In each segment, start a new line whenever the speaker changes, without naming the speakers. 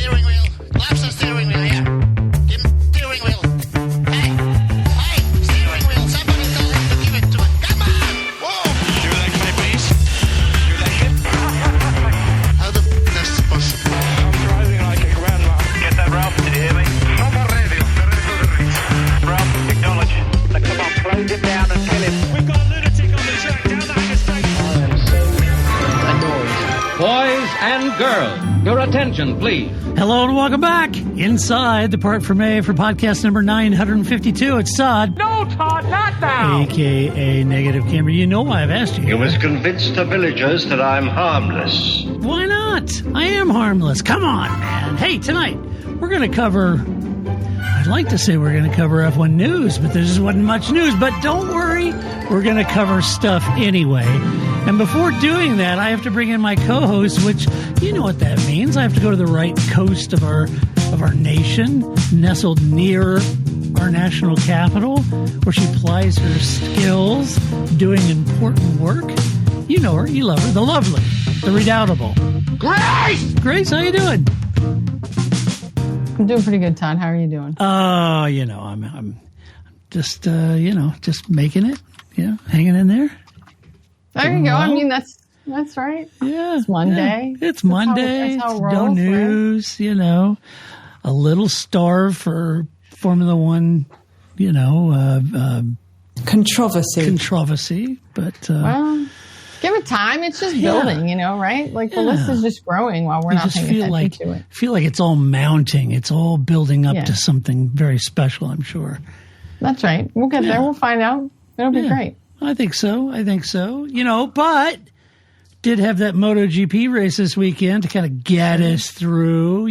steering wheel. Lapse the steering wheel, yeah. Give him steering wheel. Hey, steering wheel. Somebody tell him to give it to him. Come on! Whoa!
Your leg, my please. Your leg.
How the f*** is that possible?
I'm driving like a grandma. Get that, Ralph? Did you hear me? Number radio. Ralph, acknowledge. Now, come on, close him down and kill him. We've got a lunatic on the track. Down that interstate.
Boys and girls, your attention, please.
Hello and welcome back inside the Part from A for podcast number 952. It's Todd.
No, Todd, not now.
A.K.A. Negative Camera. You know why I've asked you.
You must convince the villagers that I'm harmless.
Why not? I am harmless. Come on, man. Hey, tonight we're going to cover... I'd like to say we're going to cover F1 news, but there just wasn't much news. But don't worry, we're going to cover stuff anyway. And before doing that, I have to bring in my co-host, which you know what that means. I have to go to the right coast of our nation, nestled near our national capital, where she plies her skills doing important work. You know her, you love her, the lovely, the redoubtable Grace. Grace, how you doing?
I'm doing pretty good, Todd. How are you doing?
Oh, I'm just just making it, hanging in there.
There you go. I mean, that's right.
Yeah.
It's Monday.
Yeah. It's Monday.
That's how it
no
rolls,
news,
right?
A little starved for Formula One, controversy. But,
well, give it time. It's just building, right? Like the list is just growing while we're not paying attention to it.
Feel like it's all mounting. It's all building up to something very special, I'm sure.
That's right. We'll get there. We'll find out. It'll be great.
I think so. But did have that MotoGP race this weekend to kind of get us through,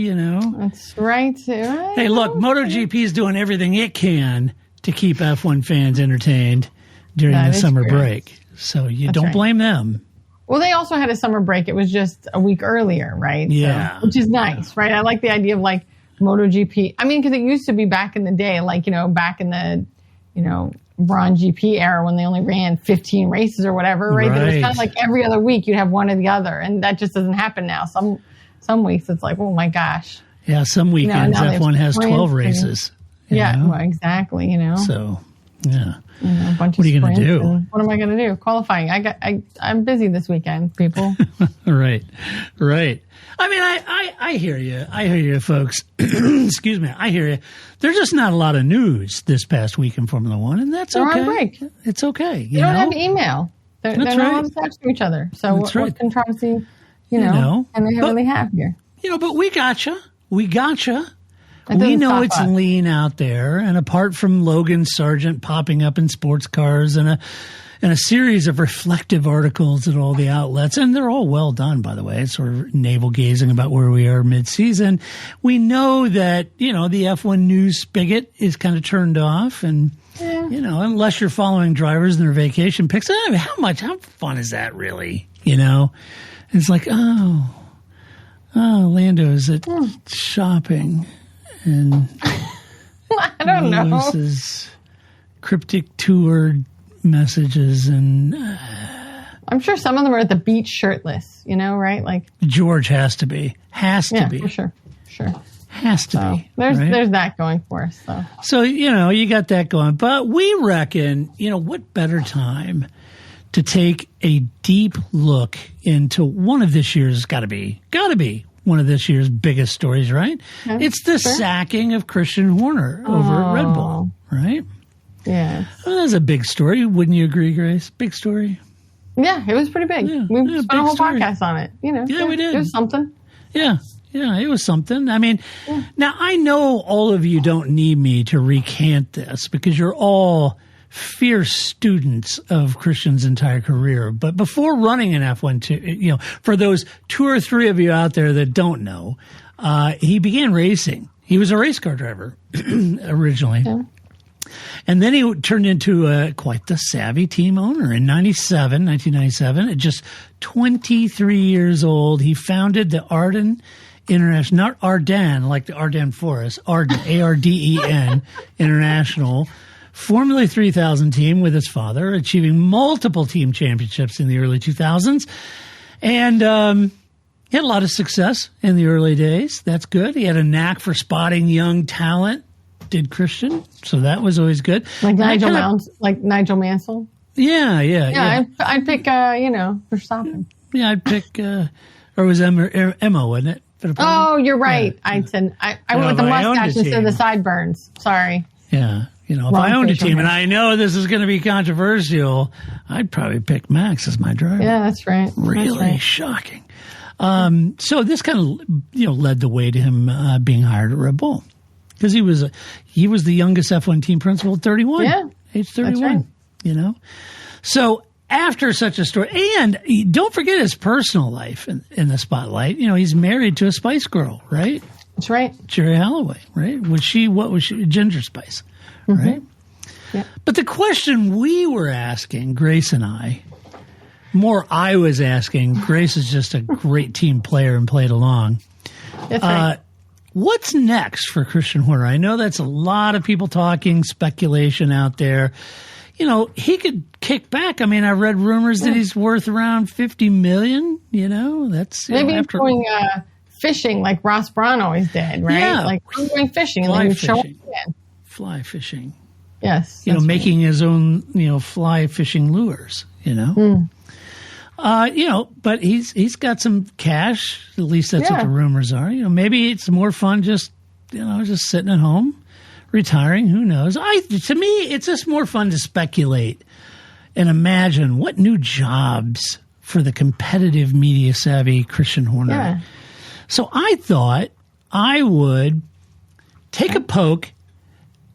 That's right.
Hey, look, MotoGP is doing everything it can to keep F1 fans entertained during the summer break. So you don't blame them.
Well, they also had a summer break. It was just a week earlier, right?
Yeah.
So, which is nice, right? I like the idea of like MotoGP. I mean, because it used to be back in the day, like, back in the, Bronze GP era when they only ran 15 races or whatever, right? It was kind of like every other week you'd have one or the other, and that just doesn't happen now. Some weeks it's like, oh my gosh.
Yeah, some weekends F1 has 12 races.
Well, exactly,
So, yeah.
A bunch
what are you going to do?
What am I going to do? Qualifying. I'm busy this weekend, people.
Right. I mean, I hear you. I hear you, folks. Excuse me. I hear you. There's just not a lot of news this past week in Formula One, and that's okay.
They're on break.
It's okay.
They don't have email. They're not allowed to talk to each other. So what controversy, can they really have here?
But we gotcha. We know it's lean out there, and apart from Logan Sargent popping up in sports cars and a series of reflective articles at all the outlets, and they're all well done, by the way, sort of navel-gazing about where we are mid-season, we know that, the F1 news spigot is kind of turned off, and, unless you're following drivers and their vacation pics, how fun is that really, And it's like, Lando's at shopping. And
I don't know.
Lewis's cryptic tour messages, and
I'm sure some of them are at the beach shirtless, right? Like
George has to be,
for sure,
has to be.
There's that going for us.
So you got that going, but we reckon what better time to take a deep look into one of this year's got to be one of this year's biggest stories, right? Yeah, it's the sacking of Christian Horner over at Red Bull, right?
Yeah.
Well, that's a big story. Wouldn't you agree, Grace? Big story.
Yeah, it was pretty big. We spent a whole podcast on it.
Yeah, we did.
It was something.
Yeah, it was something. I mean, now I know all of you don't need me to recant this because you're all fierce students of Christian's entire career. But before running an F1, for those two or three of you out there that don't know, he began racing. He was a race car driver originally. Yeah. And then he turned into quite the savvy team owner in 1997. At just 23 years old, he founded the Arden International, not Ardennes, like the Ardennes Forest, Arden, A-R-D-E-N International Formula 3000 team with his father, achieving multiple team championships in the early 2000s. And He had a lot of success in the early days. That's good. He had a knack for spotting young talent, did Christian. So that was always good.
Like Nigel Mansell?
Yeah.
I'd pick, Verstappen.
Yeah, I'd pick, or it was Emma, wasn't it?
Oh, you're right. Yeah. I went with the mustache instead of the sideburns. Sorry.
Yeah. If I owned a team, and I know this is going to be controversial, I'd probably pick Max as my driver.
Yeah, that's right.
Really shocking. So this kind of, led the way to him being hired at Red Bull, because he was the youngest F1 team principal at 31. Yeah, age 31. That's right. So after such a story, and don't forget his personal life in the spotlight. He's married to a Spice Girl, right?
That's right.
Jerry Holloway, right? What was she? Ginger Spice, right? Yeah. But the question we were asking, Grace and I was asking, Grace is just a great team player and played along.
That's right.
What's next for Christian Horner? I know that's a lot of people talking, speculation out there. He could kick back. I mean, I read rumors that he's worth around $50 million. That's
maybe after going fishing like Ross Braun always did, right?
Yeah,
like I'm going fishing and then show up again.
Fly fishing.
Yes,
making his own fly fishing lures. But he's got some cash. At least that's what the rumors are. Maybe it's more fun just sitting at home, retiring. Who knows? To me, it's just more fun to speculate and imagine what new jobs for the competitive, media savvy Christian Horner.
Yeah.
So I thought I would take a poke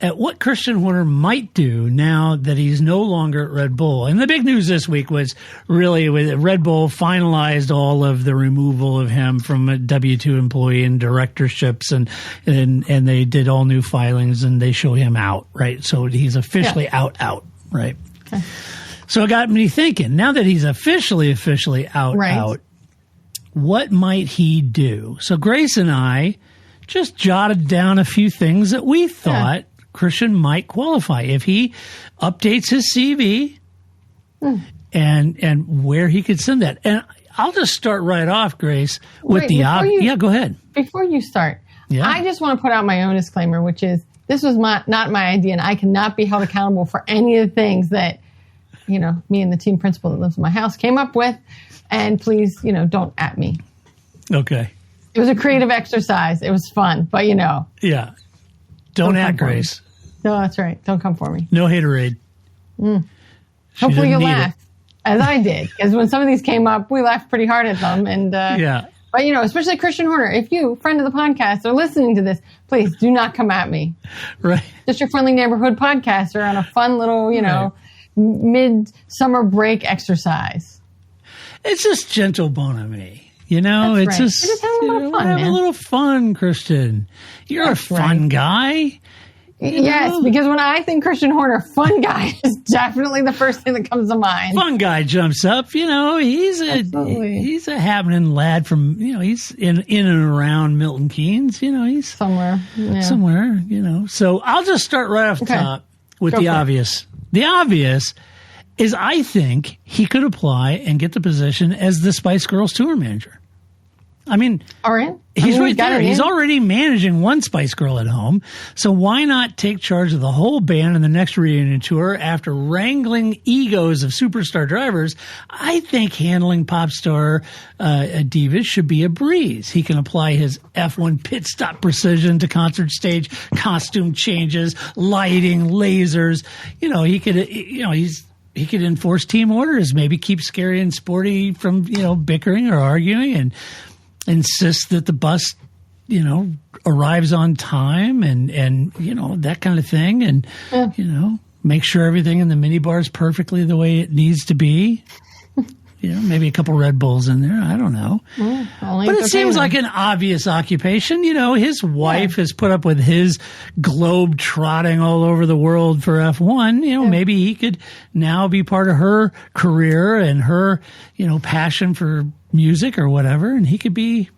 at what Christian Horner might do now that he's no longer at Red Bull. And the big news this week was really Red Bull finalized all of the removal of him from a W-2 employee and directorships, and they did all new filings, and they show him out, right? So he's officially out, right? Okay. So it got me thinking, now that he's officially out, what might he do? So Grace and I just jotted down a few things that we thought Christian might qualify if he updates his CV and where he could send that. And I'll just start right off, Grace, with go ahead.
Before you start, I just want to put out my own disclaimer, which is this was not my idea, and I cannot be held accountable for any of the things that, me and the team principal that lives in my house came up with. And please, don't at me.
Okay.
It was a creative exercise. It was fun, but
Yeah. Don't at Grace.
No, that's right. Don't come for me.
No haterade.
Hopefully you laugh, as I did. Because when some of these came up, we laughed pretty hard at them. And But, especially Christian Horner, if you, friend of the podcast, are listening to this, please do not come at me.
Right.
Just your friendly neighborhood podcaster on a fun little, mid-summer break exercise.
It's just gentle bonhomie. It's
right.
just
have a little fun,
have a little fun, Christian. You're a fun guy.
Yes, because when I think Christian Horner, fun guy is definitely the first thing that comes to mind.
Fun guy jumps up. He's a happening lad from he's in and around Milton Keynes. He's somewhere. So I'll just start right off the top with the obvious. The obvious is I think he could apply and get the position as the Spice Girls tour manager. I mean, he's right there. He's already managing one Spice Girl at home. So why not take charge of the whole band in the next reunion tour after wrangling egos of superstar drivers? I think handling pop star divas should be a breeze. He can apply his F1 pit stop precision to concert stage costume changes, lighting, lasers. He could enforce team orders, maybe keep Scary and Sporty from, bickering or arguing, and insist that the bus, arrives on time and that kind of thing. And, make sure everything in the minibar is perfectly the way it needs to be. Maybe a couple Red Bulls in there. I don't know. But it seems like an obvious occupation. His wife has put up with his globe trotting all over the world for F1. Maybe he could now be part of her career and her, passion for music or whatever. And he could be,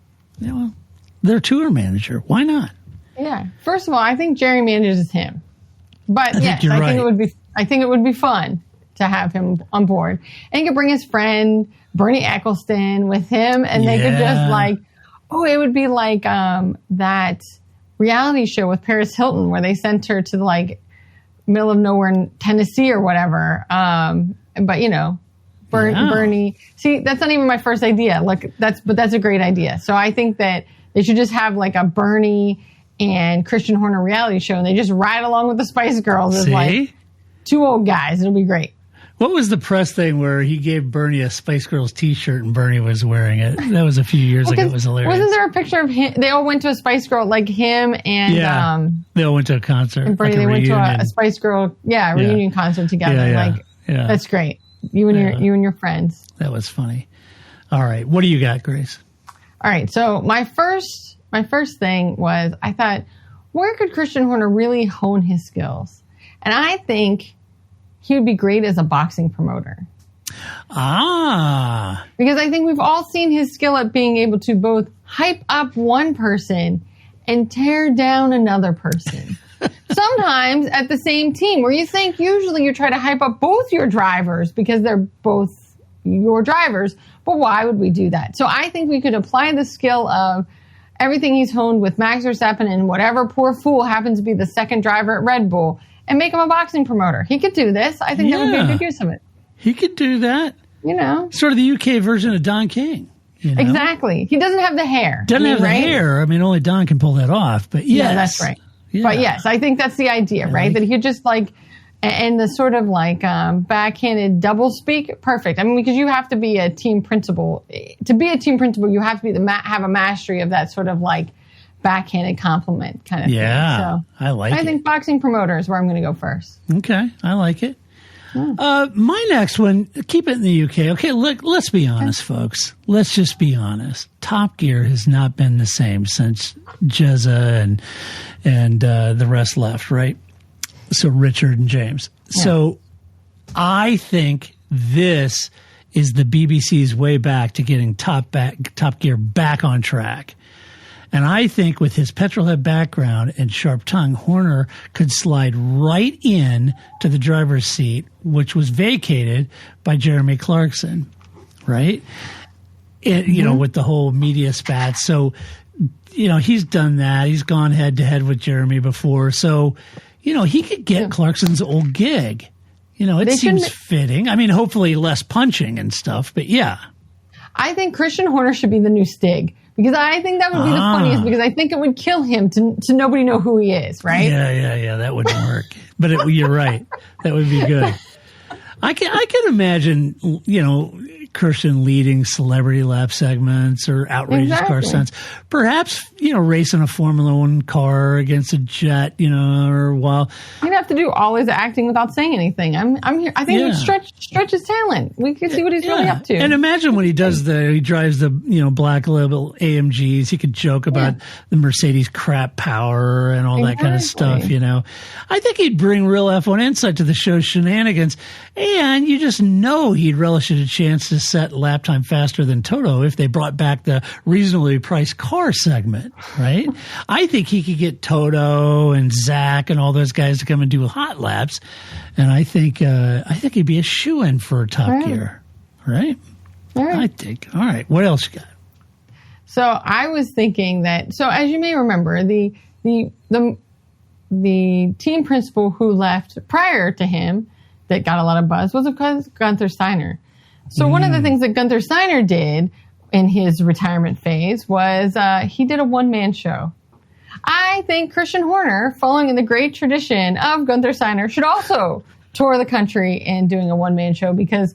their tour manager. Why not?
Yeah. First of all, I think Jerry manages him. But
think
I think it would be fun to have him on board. And he could bring his friend, Bernie Eccleston with him, and they could just like, it would be like that reality show with Paris Hilton where they sent her to like middle of nowhere in Tennessee or whatever. But you know, Bernie. See, that's not even my first idea. Like that's a great idea. So I think that they should just have like a Bernie and Christian Horner reality show, and they just ride along with the Spice Girls as like two old guys. It'll be great.
What was the press thing where he gave Bernie a Spice Girls T-shirt and Bernie was wearing it? That was a few years ago. It was hilarious.
Wasn't there a picture of him? They all went to a Spice Girl, like him and
they all went to a concert.
And Bernie,
like
they went to a Spice Girl, reunion concert together. That's great. You and your friends.
That was funny. All right, what do you got, Grace?
All right, so my first thing was I thought, where could Christian Horner really hone his skills? And I think he would be great as a boxing promoter. Because I think we've all seen his skill at being able to both hype up one person and tear down another person. Sometimes at the same team, where you think usually you try to hype up both your drivers because they're both your drivers. But why would we do that? So I think we could apply the skill of everything he's honed with Max Verstappen and whatever poor fool happens to be the second driver at Red Bull and make him a boxing promoter. He could do this. I think that would be a good use of it.
He could do that.
You know.
Sort of the UK version of Don King. You know?
Exactly. He doesn't have the hair.
Doesn't have the hair. I mean, only Don can pull that off. But yes.
Yeah, that's right. Yeah. But yes, I think that's the idea, right? That he could just like, and the sort of like backhanded double speak, perfect. I mean, because you have to be a team principal. To be a team principal, you have to be have a mastery of that sort of like backhanded compliment kind of thing. So I think boxing promoter is where I'm going to go first.
Okay, I like it. My next one, keep it in the UK. Okay, look, let's be honest, folks. Let's just be honest. Top Gear has not been the same since Jezza and the rest left, right? So Richard and James. Yeah. So I think this is the BBC's way back to getting Top Gear back on track. And I think with his petrolhead background and sharp tongue, Horner could slide right in to the driver's seat, which was vacated by Jeremy Clarkson, right? You know, with the whole media spat. So, you know, he's done that. He's gone head to head with Jeremy before. So, you know, he could get Clarkson's old gig. You know, it seems fitting. I mean, hopefully less punching and stuff, but yeah.
I think Christian Horner should be the new Stig. Because I think that would be the funniest, because I think it would kill him to nobody know who he is, right?
Yeah, that wouldn't work. But you're right. That would be good. I can imagine, you know, Christian leading celebrity lap segments or outrageous car stunts. Perhaps, you know, racing a Formula One car against a jet, you know, or while
he'd have to do all his acting without saying anything. I'm here. I think it would stretch his talent. We could see what he's really up to.
And imagine when he drives the, you know, black label AMGs. He could joke about the Mercedes crap power and all that kind of stuff. You know, I think he'd bring real F1 insight to the show's shenanigans, and you just know he'd relish a chance to set lap time faster than Toto if they brought back the reasonably priced car segment, right? I think he could get Toto and Zach and all those guys to come and do hot laps, and I think he'd be a shoo-in for Top Gear, right? I think. All right, what else you got?
So I was thinking that. So as you may remember, the team principal who left prior to him that got a lot of buzz was, of course, Gunther Steiner. So one of the things that Gunther Steiner did in his retirement phase was he did a one-man show. I think Christian Horner, following in the great tradition of Gunther Steiner, should also tour the country and doing a one-man show, because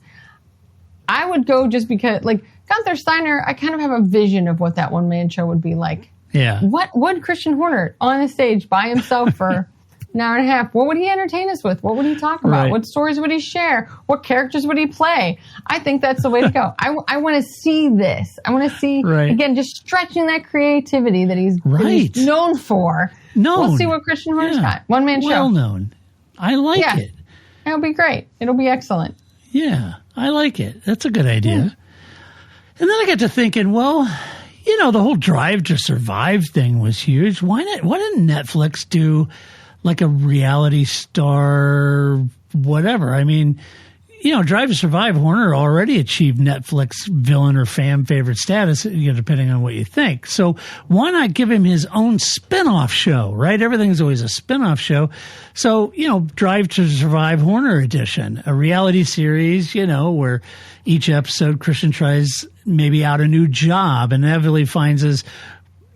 I would go just because, like, Gunther Steiner, I kind of have a vision of what that one-man show would be like.
Yeah.
What would Christian Horner on a stage by himself for an hour and a half, what would he entertain us with? What would he talk about?
Right.
What stories would he share? What characters would he play? I think that's the way to go. I want to see this. I want to see, again, just stretching that creativity that he's known for. We'll see what Christian Horner's got. One-man show.
Well known. I like it.
It'll be great. It'll be excellent.
Yeah, I like it. That's a good idea. Yeah. And then I got to thinking, well, you know, the whole Drive to Survive thing was huge. Why didn't Netflix do like a reality star, whatever? I mean, Drive to Survive, Horner already achieved Netflix villain or fan favorite status, depending on what you think. So why not give him his own spin-off show, right? Everything's always a spin-off show. So, Drive to Survive Horner edition, a reality series, where each episode Christian tries maybe out a new job and inevitably finds his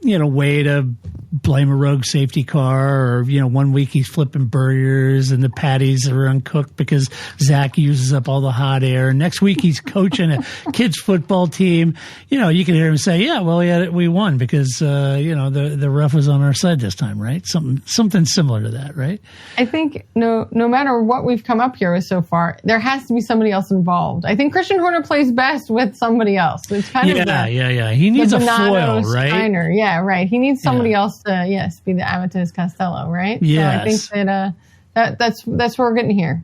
way to blame a rogue safety car, or, one week he's flipping burgers and the patties are uncooked because Zach uses up all the hot air. Next week he's coaching a kids football team. You can hear him say, yeah, well, we won because, the ref was on our side this time, right? Something similar to that, right? I
think no matter what we've come up here with so far, there has to be somebody else involved. I think Christian Horner plays best with somebody else. It's kind of
He needs a foil, right?
Steiner. Yeah, right. He needs somebody else to, be the Amadeus Costello, right?
Yes.
So I think that's what we're getting here.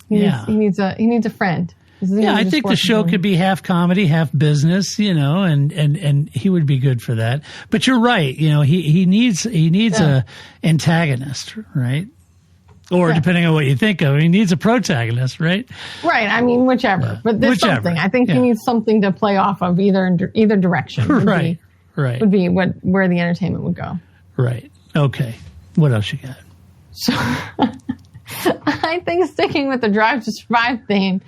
He needs a friend.
I think the show could be half comedy, half business, and he would be good for that. But you're right. He needs a antagonist, right? Or depending on what you think of, he needs a protagonist, right?
Right. I mean, whichever. But there's something. I think he needs something to play off of either direction.
Right.
Would be where the entertainment would go.
Right. Okay. What else you got?
So I think sticking with the Drive to Survive theme.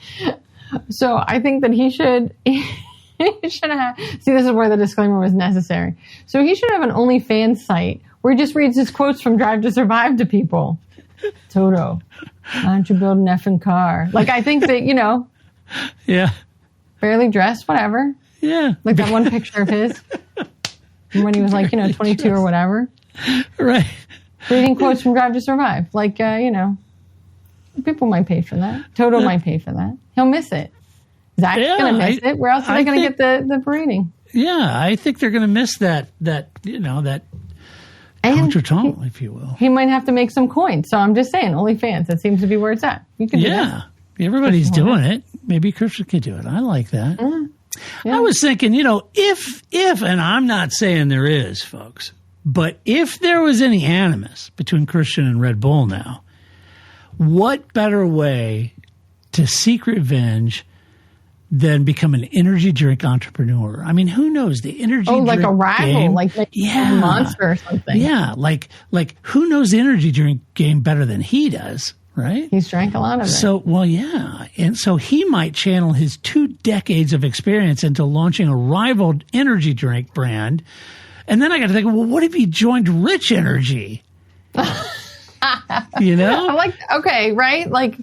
So I think that he should have. See, this is where the disclaimer was necessary. So he should have an OnlyFans site where he just reads his quotes from Drive to Survive to people. Toto, why don't you build an effing car? Like, I think that,
Yeah.
Barely dressed, whatever.
Yeah.
Like that one picture of his when he was 22 or whatever.
Right.
Reading quotes from Drive to Survive. Like, people might pay for that. Toto might pay for that. He'll miss it. Zach's going to miss it. Where else are they going to get the breeding?
Yeah, I think they're going to miss that contretemps, if you will.
He might have to make some coins. So I'm just saying, OnlyFans, that seems to be where it's at. You can do that.
Everybody's doing it. Maybe Christian could do it. I like that. Yeah. I was thinking, if, and I'm not saying there is, folks, but if there was any animus between Christian and Red Bull now, what better way to seek revenge than become an energy drink entrepreneur? I mean, who knows the energy drink
like a rival,
game,
like a Monster or something.
Yeah, like who knows the energy drink game better than he does, right?
He's drank a lot of it.
So, and so he might channel his 2 decades of experience into launching a rival energy drink brand. And then I got to think, well, what if he joined Rich Energy?
Okay, right? Like,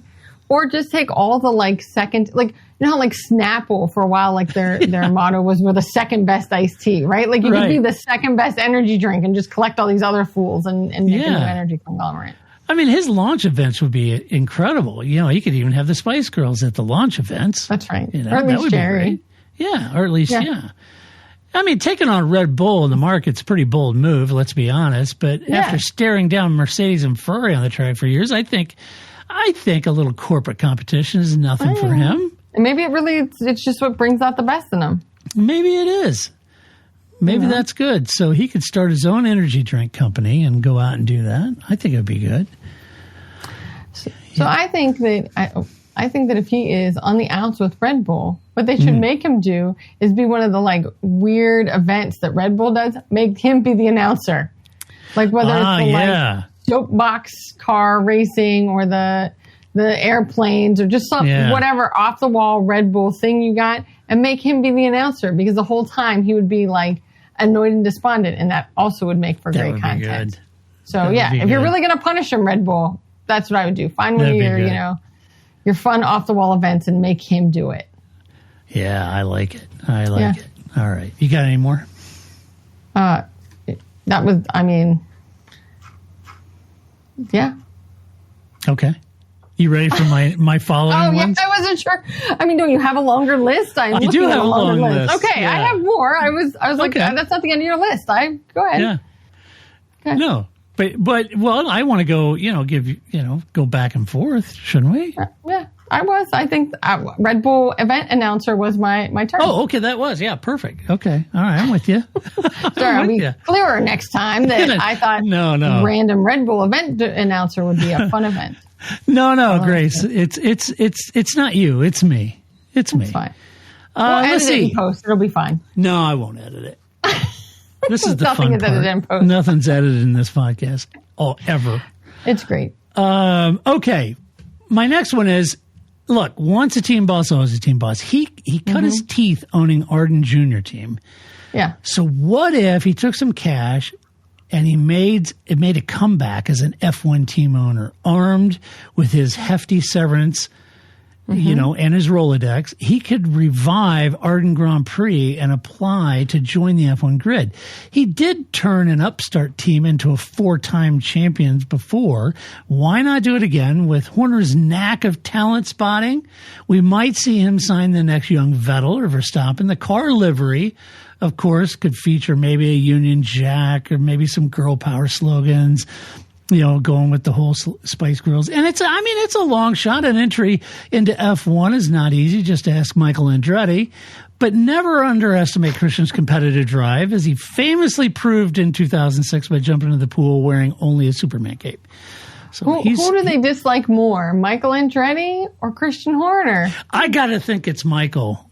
or just take all the second, how Snapple for a while, their motto was, we're the second best iced tea, right? Like, you could be the second best energy drink and just collect all these other fools and make a new energy conglomerate.
I mean, his launch events would be incredible. He could even have the Spice Girls at the launch events.
That's right.
Or at least Jerry. Yeah, or at least, I mean, taking on Red Bull in the market's a pretty bold move, let's be honest. But after staring down Mercedes and Ferrari on the track for years, I think a little corporate competition is nothing for him.
And maybe it's just what brings out the best in him.
Maybe it is. Maybe that's good. So he could start his own energy drink company and go out and do that. I think it would be good.
So I think that if he is on the outs with Red Bull, what they should make him do is be one of the weird events that Red Bull does. Make him be the announcer, whether it's the soapbox car racing or the airplanes or just whatever off the wall Red Bull thing you got, and make him be the announcer, because the whole time he would be annoyed and despondent, and that also would make for great content. So if you're really going to punish him, Red Bull, that's what I would do. Find one of your fun off the wall events and make him do it.
Yeah, I like it. It. All right. You got any more?
Yeah.
Okay. You ready for my following ones?
I wasn't sure. I mean, don't you have a longer list?
You do have a long list.
Okay, yeah. I have more. I was like, that's not the end of your list. Go ahead.
Yeah.
Okay.
No. But I want to go go back and forth, shouldn't we?
Yeah, I think Red Bull event announcer was my turn.
Oh, okay, that was perfect. Okay, all right, I'm with you.
Sorry, I'll be clearer next time that I thought random Red Bull event announcer would be a fun event.
No, Grace. It's not you. It's me. It's me.
It's fine. We'll
Let's
edit it
see.
in post. It'll be fine.
No, I won't edit it. This is the
Nothing
fun
is edited
part.
in post.
Nothing's edited in this podcast. Ever.
It's great.
Okay. My next one is, look, once a team boss, always a team boss. He cut his teeth owning Arden Jr. team.
Yeah.
So what if he took some cash and he made a comeback as an F1 team owner, armed with his hefty severance, and his Rolodex? He could revive Arden Grand Prix and apply to join the F1 grid. He did turn an upstart team into a 4-time champions before. Why not do it again? With Horner's knack of talent spotting, we might see him sign the next young Vettel or Verstappen. The car livery, of course, could feature maybe a Union Jack or maybe some girl power slogans, going with the whole Spice Girls. And it's a long shot. An entry into F1 is not easy. Just ask Michael Andretti. But never underestimate Christian's competitive drive, as he famously proved in 2006 by jumping into the pool wearing only a Superman cape. So
Who do they dislike more, Michael Andretti or Christian Horner?
I got to think it's Michael.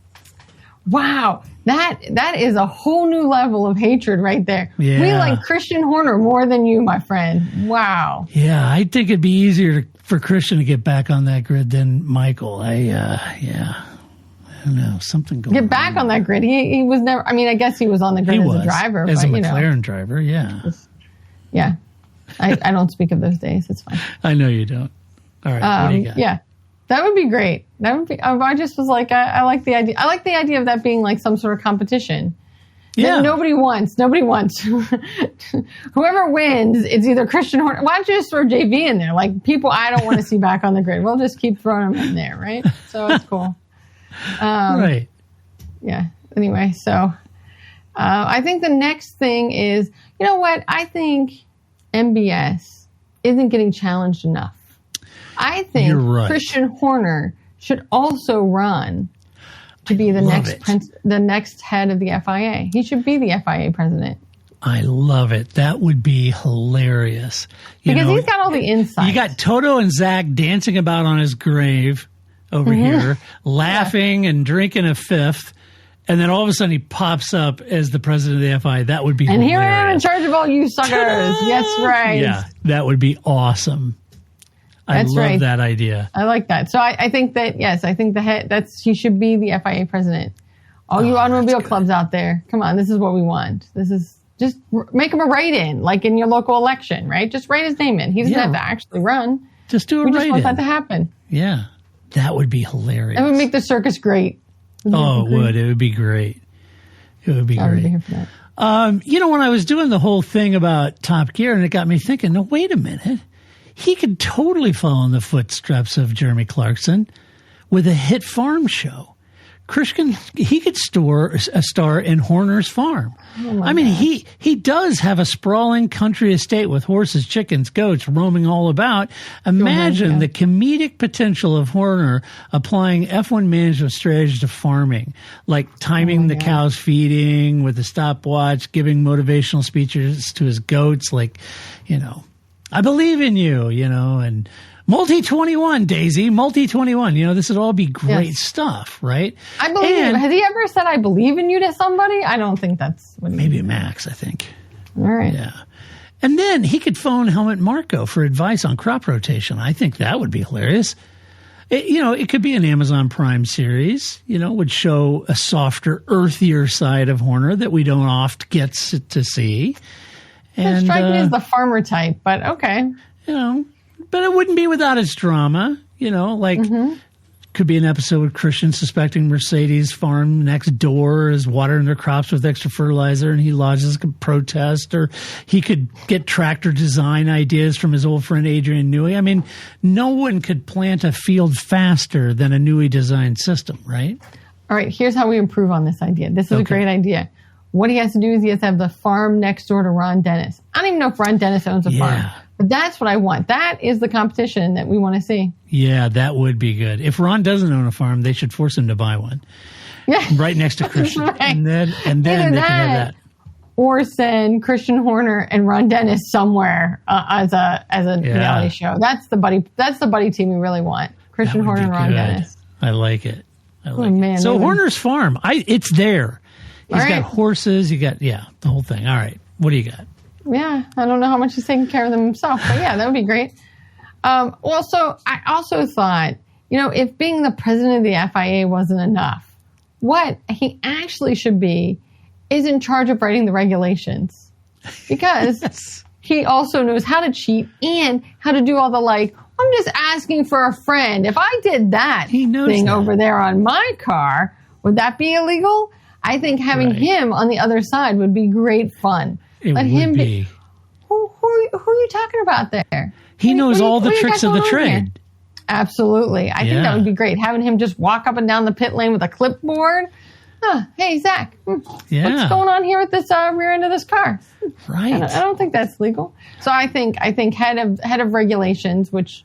Wow, that is a whole new level of hatred right there.
Yeah.
We like Christian Horner more than you, my friend. Wow.
Yeah, I think it'd be easier for Christian to get back on that grid than Michael. I don't know, something going on.
Get back on that grid. He was never, I guess he was on the grid as a driver.
As
but,
a McLaren driver, yeah.
Yeah. I don't speak of those days. It's fine.
I know you don't. All right, what do you got?
Yeah. That would be great. That would be. I just was like, I like the idea. I like the idea of that being like some sort of competition.
Yeah.
That nobody wants. Whoever wins, it's either Christian Horner. Why don't you just throw JV in there? Like people I don't want to see back on the grid. We'll just keep throwing them in there, right? So it's cool.
Right.
Yeah. Anyway, so I think the next thing is, you know what? I think MBS isn't getting challenged enough. I think
You're right.
Christian Horner should also run to be the next head of the FIA. He should be the FIA president.
I love it. That would be hilarious.
Because he's got all the insights.
You got Toto and Zach dancing about on his grave over here, laughing and drinking a fifth. And then all of a sudden he pops up as the president of the FIA. That would be
and
hilarious.
here I am in charge of all you suckers. Yes, right.
Yeah, that would be awesome. I love that idea.
I like that. So I think that, yes, I think he should be the FIA president. All you automobile clubs out there, come on, this is what we want. This is just make him a write-in, like in your local election, right? Just write his name in. He doesn't have to actually run.
Just do a
we
write-in.
just want that to happen.
Yeah, that would be hilarious.
That would make the circus great.
It would. It would be great. It would be
I would
great.
be here for that.
When I was doing the whole thing about Top Gear, and it got me thinking, no, wait a minute. He could totally follow in the footsteps of Jeremy Clarkson with a hit farm show. Christian, he could a star in Horner's Farm. He does have a sprawling country estate with horses, chickens, goats roaming all about. Imagine the comedic potential of Horner applying F1 management strategy to farming, like timing the cows feeding with a stopwatch, giving motivational speeches to his goats, like, I believe in you, and multi-21, Daisy, multi-21. This would all be great stuff, right?
I believe in you. Has he ever said, I believe in you to somebody? I don't think that's what he
Maybe Max, I think.
All right.
Yeah. And then he could phone Helmut Marko for advice on crop rotation. I think that would be hilarious. It could be an Amazon Prime series, would show a softer, earthier side of Horner that we don't oft get to see.
And strike me as the farmer type, but okay.
But it wouldn't be without its drama, could be an episode with Christian suspecting Mercedes farm next door is watering their crops with extra fertilizer and he lodges a protest, or he could get tractor design ideas from his old friend Adrian Newey. No one could plant a field faster than a Newey designed system, right?
All right, here's how we improve on this idea. This is a great idea. What he has to do is he has to have the farm next door to Ron Dennis. I don't even know if Ron Dennis owns a farm. But that's what I want. That is the competition that we want to see. Yeah,
that would be good. If Ron doesn't own a farm, they should force him to buy one.
Yeah.
Right next to Christian.
Right.
And then they can have that.
or send Christian Horner and Ron Dennis somewhere as a reality show. That's the buddy team we really want. Christian Horner and Ron Dennis.
I like it.
Man,
so Horner's Farm, it's there. He's got horses. The whole thing. All right. What do you got?
Yeah, I don't know how much he's taking care of them himself, but yeah, that would be great. I also thought, if being the president of the FIA wasn't enough, what he actually should be is in charge of writing the regulations, because he also knows how to cheat and how to do all the I'm just asking for a friend. If I did that thing over there on my car, would that be illegal? I think having him on the other side would be great fun. Let him be. Who are you talking about there?
He knows all the tricks of the trade.
Absolutely. I think that would be great. Having him just walk up and down the pit lane with a clipboard. Hey, Zach, what's going on here with this rear end of this car?
Right.
I don't think that's legal. So I think head of regulations, which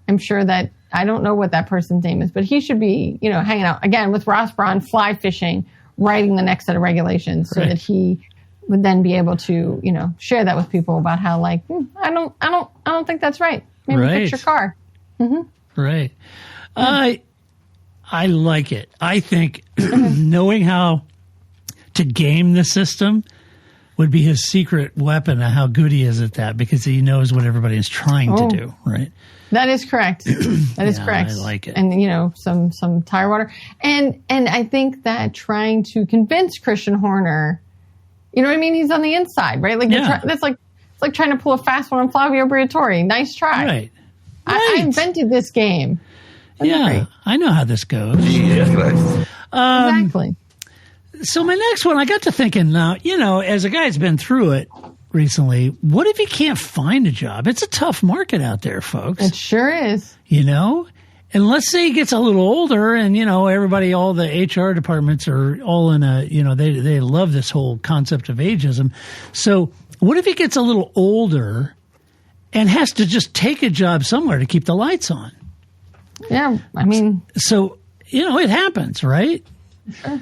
I'm sure that I don't know what that person's name is, but he should be, hanging out again with Ross Braun, fly fishing, writing the next set of regulations so that he would then be able to, share that with people about how I don't think that's right. Maybe fix your car. Mm-hmm.
Right. I like it. I think knowing how to game the system would be his secret weapon of how good he is at that, because he knows what everybody is trying to do, right?
That is correct. That is correct.
I like it.
And, some tire water. And I think that trying to convince Christian Horner, you know what I mean? He's on the inside, right? It's like trying to pull a fast one on Flavio Briatore. Nice try.
Right.
I invented this game. That's
I know how this goes.
Exactly.
So my next one, I got to thinking now, as a guy that's been through it recently, what if he can't find a job? It's a tough market out there, folks.
It sure is.
And let's say he gets a little older and, everybody, all the HR departments are all in they love this whole concept of ageism. So what if he gets a little older and has to just take a job somewhere to keep the lights on?
Yeah, I mean.
So, it happens, right?
Sure.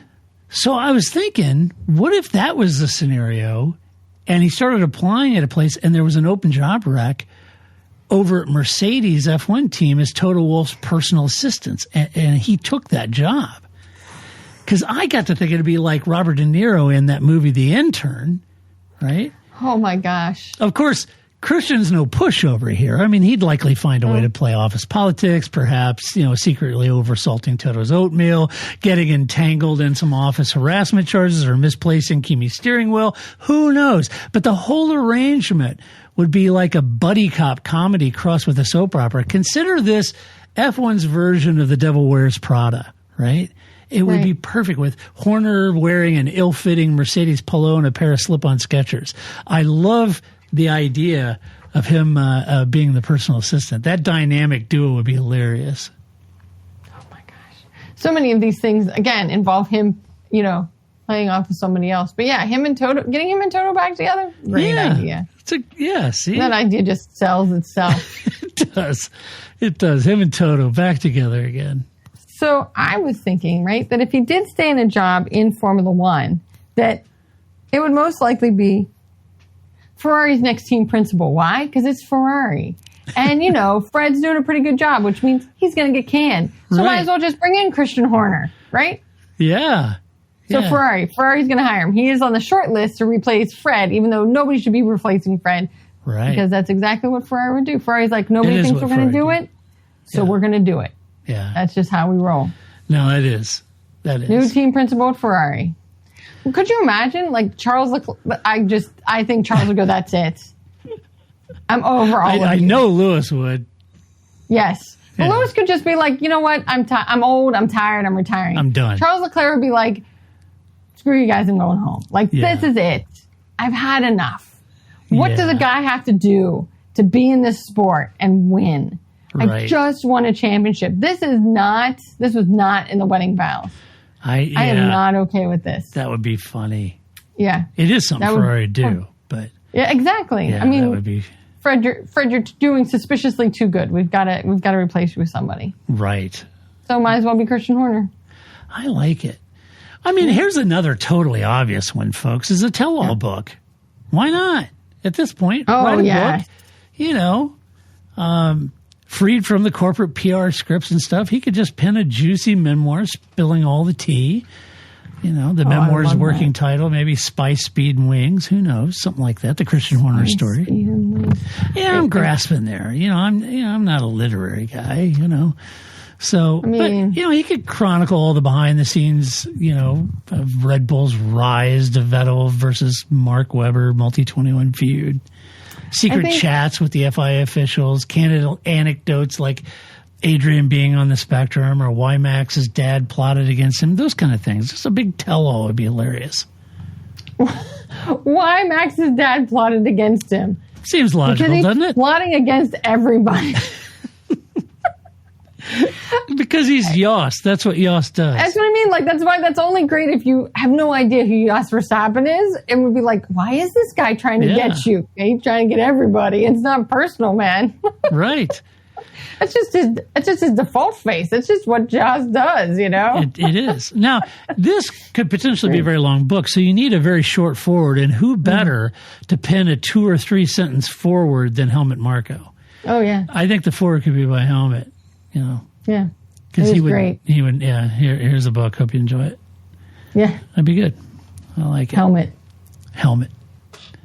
So I was thinking, what if that was the scenario and he started applying at a place and there was an open job rec over at Mercedes F1 team as Toto Wolff's personal assistant, and he took that job. Because I got to think it'd be like Robert De Niro in that movie The Intern, right?
Oh, my gosh.
Of course, Christian's no pushover here. I mean, he'd likely find a way to play office politics, perhaps, secretly oversalting Toto's oatmeal, getting entangled in some office harassment charges or misplacing Kimi's steering wheel. Who knows? But the whole arrangement would be like a buddy cop comedy crossed with a soap opera. Consider this F1's version of The Devil Wears Prada, right? It would be perfect with Horner wearing an ill-fitting Mercedes polo and a pair of slip-on Skechers. I love the idea of him being the personal assistant. That dynamic duo would be hilarious.
Oh, my gosh. So many of these things, again, involve him, playing off of somebody else. But yeah, getting him and Toto back together, great idea.
See?
That idea just sells itself.
It does. Him and Toto back together again.
So I was thinking, right, that if he did stay in a job in Formula One, that it would most likely be Ferrari's next team principal. Why? Because it's Ferrari. And, Fred's doing a pretty good job, which means he's going to get canned. So might as well just bring in Christian Horner, right?
Yeah.
So Ferrari's going to hire him. He is on the short list to replace Fred, even though nobody should be replacing Fred.
Right.
Because that's exactly what Ferrari would do. Ferrari's like, nobody thinks we're going to do it, so we're going to do it.
Yeah.
That's just how we roll.
No, that is.
New team principal at Ferrari. Could you imagine, Charles Leclerc? I think Charles would go, that's it. I'm over all of you.
I know Lewis would.
Yes. Yeah. Lewis could just be like, you know what? I'm old. I'm tired. I'm retiring.
I'm done.
Charles Leclerc would be like, screw you guys. I'm going home. This is it. I've had enough. What does a guy have to do to be in this sport and win?
Right.
I just won a championship. This was not in the wedding vows. I am not okay with this.
That would be funny.
Yeah.
It is something Ferrari to do, but.
Yeah, exactly.
Yeah,
I mean,
that would be.
Fred, you're doing suspiciously too good. We've got to replace you with somebody.
Right.
So might as well be Christian Horner.
I like it. I mean, here's another totally obvious one, folks, is a tell-all book. Why not? At this point, write a book, you know, freed from the corporate PR scripts and stuff. He could just pen a juicy memoir spilling all the tea. You know, the memoir's working title, maybe Spice, Speed, and Wings. Who knows? Something like that. The Christian Horner story. Yeah, I'm grasping there. You know, I'm not a literary guy, you know. So, but, you know, he could chronicle all the behind the scenes, you know, of Red Bull's rise to Vettel versus Mark Webber multi-21 feud. Secret chats with the FIA officials, candid anecdotes like Adrian being on the spectrum or why Max's dad plotted against him, those kind of things. Just a big tell-all would be hilarious.
Why Max's dad plotted against him?
Seems logical, doesn't it?
Plotting against everybody.
Because he's Yost. That's what Yost does.
That's what I mean. Like, that's why that's only great if you have no idea who Yost Verstappen is. It would be like, why is this guy trying to get you? He's trying to get everybody. It's not personal, man.
Right.
It's just his default face. It's just what Joss does, you know?
It is. Now, this could potentially be a very long book, so you need a very short forward, and who better to pen a 2 or 3 sentence forward than Helmut Marko?
Oh, yeah.
I think the forward could be by Helmut, you know.
Yeah.
Because
great.
He would, yeah, here's a book. Hope you enjoy it.
Yeah.
That'd be good. I like it.
Helmet.
Helmet.